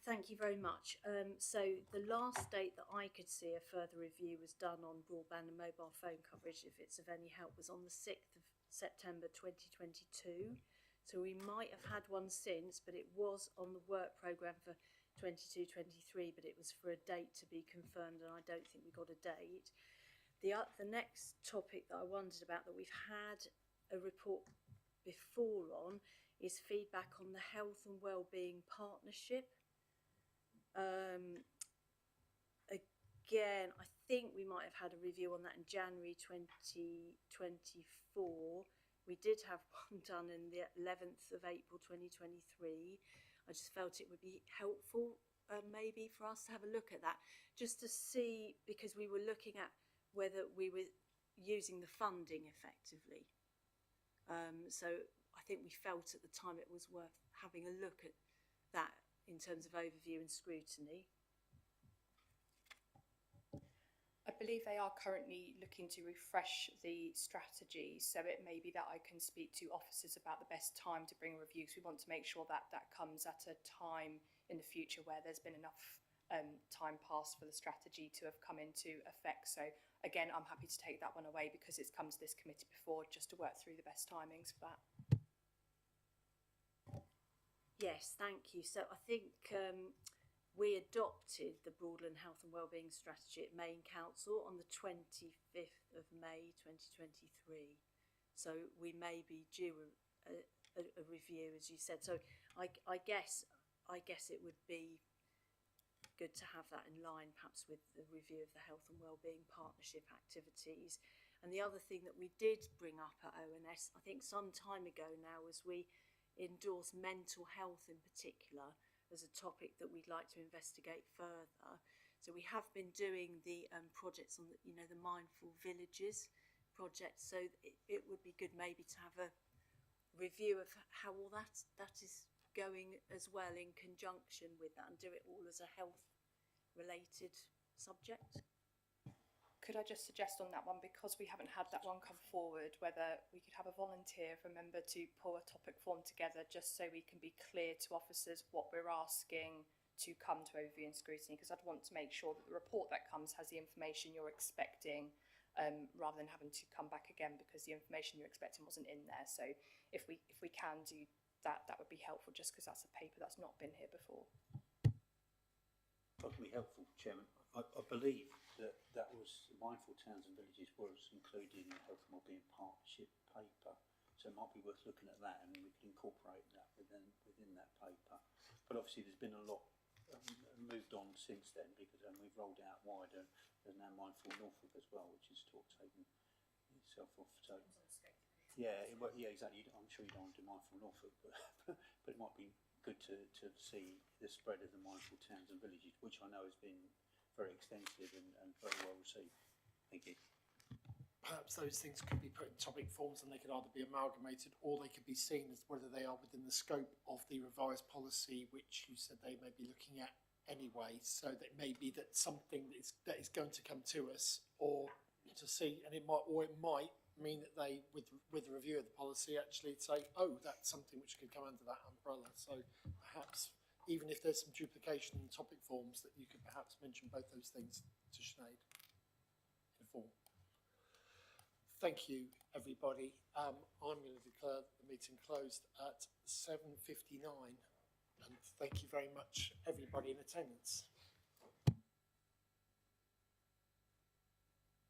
thank you very much. So the last date that I could see a further review was done on broadband and mobile phone coverage, if it's of any help, was on the 6th of September 2022. So we might have had one since, but it was on the work programme for 22-23, but it was for a date to be confirmed, and I don't think we got a date. The next topic that I wondered about that we've had a report before on is feedback on the health and wellbeing partnership. Again, I think we might have had a review on that in January 2024. We did have one done in the 11th of April 2023. I just felt it would be helpful maybe for us to have a look at that, just to see, because we were looking at whether we were using the funding effectively. So I think we felt at the time it was worth having a look at that in terms of overview and scrutiny. I believe they are currently looking to refresh the strategy, so it may be that I can speak to officers about the best time to bring reviews. We want to make sure that that comes at a time in the future where there's been enough time passed for the strategy to have come into effect. So again, I'm happy to take that one away because it's come to this committee before, just to work through the best timings for that. Yes, thank you. So I think we adopted the Broadland Health and Wellbeing Strategy at Main Council on the 25th of May 2023. So we may be due a review, as you said. So I guess it would be good to have that in line perhaps with the review of the health and wellbeing partnership activities. And the other thing that we did bring up at ONS, I think some time ago now, was we endorse mental health in particular as a topic that we'd like to investigate further. So we have been doing the projects on the, the Mindful Villages project. So it would be good maybe to have a review of how all that is going as well in conjunction with that, and do it all as a health related subject. Could I just suggest on that one, because we haven't had that one come forward, whether we could have a volunteer for a member to pull a topic form together, just so we can be clear to officers what we're asking to come to overview and scrutiny, because I'd want to make sure that the report that comes has the information you're expecting, rather than having to come back again because the information you're expecting wasn't in there. So if we can do that, that would be helpful, just because that's a paper that's not been here before. That would be helpful, Chairman. I believe that was Mindful Towns and Villages was included in the Health and Wellbeing Partnership paper, so it might be worth looking at that, and we can incorporate that within that paper. But obviously, there's been a lot moved on since then, because we've rolled out wider. There's now Mindful Norfolk as well, which is sort of taken itself off. So yeah, exactly. I'm sure you don't want to do Mindful Norfolk, but it might be good to see the spread of the Mindful Towns and Villages, which I know has been very extensive and very well received. Thank you. Perhaps those things could be put in topic forms, and they could either be amalgamated or they could be seen as whether they are within the scope of the revised policy, which you said they may be looking at anyway. So that may be that something that is going to come to us, or to see, and it might mean that they, with the review of the policy, actually say, oh, that's something which could come under that umbrella. So perhaps, even if there's some duplication in topic forms, that you could perhaps mention both those things to Sinead in form. Thank you, everybody. I'm going to declare the meeting closed at 7:59, and thank you very much, everybody in attendance.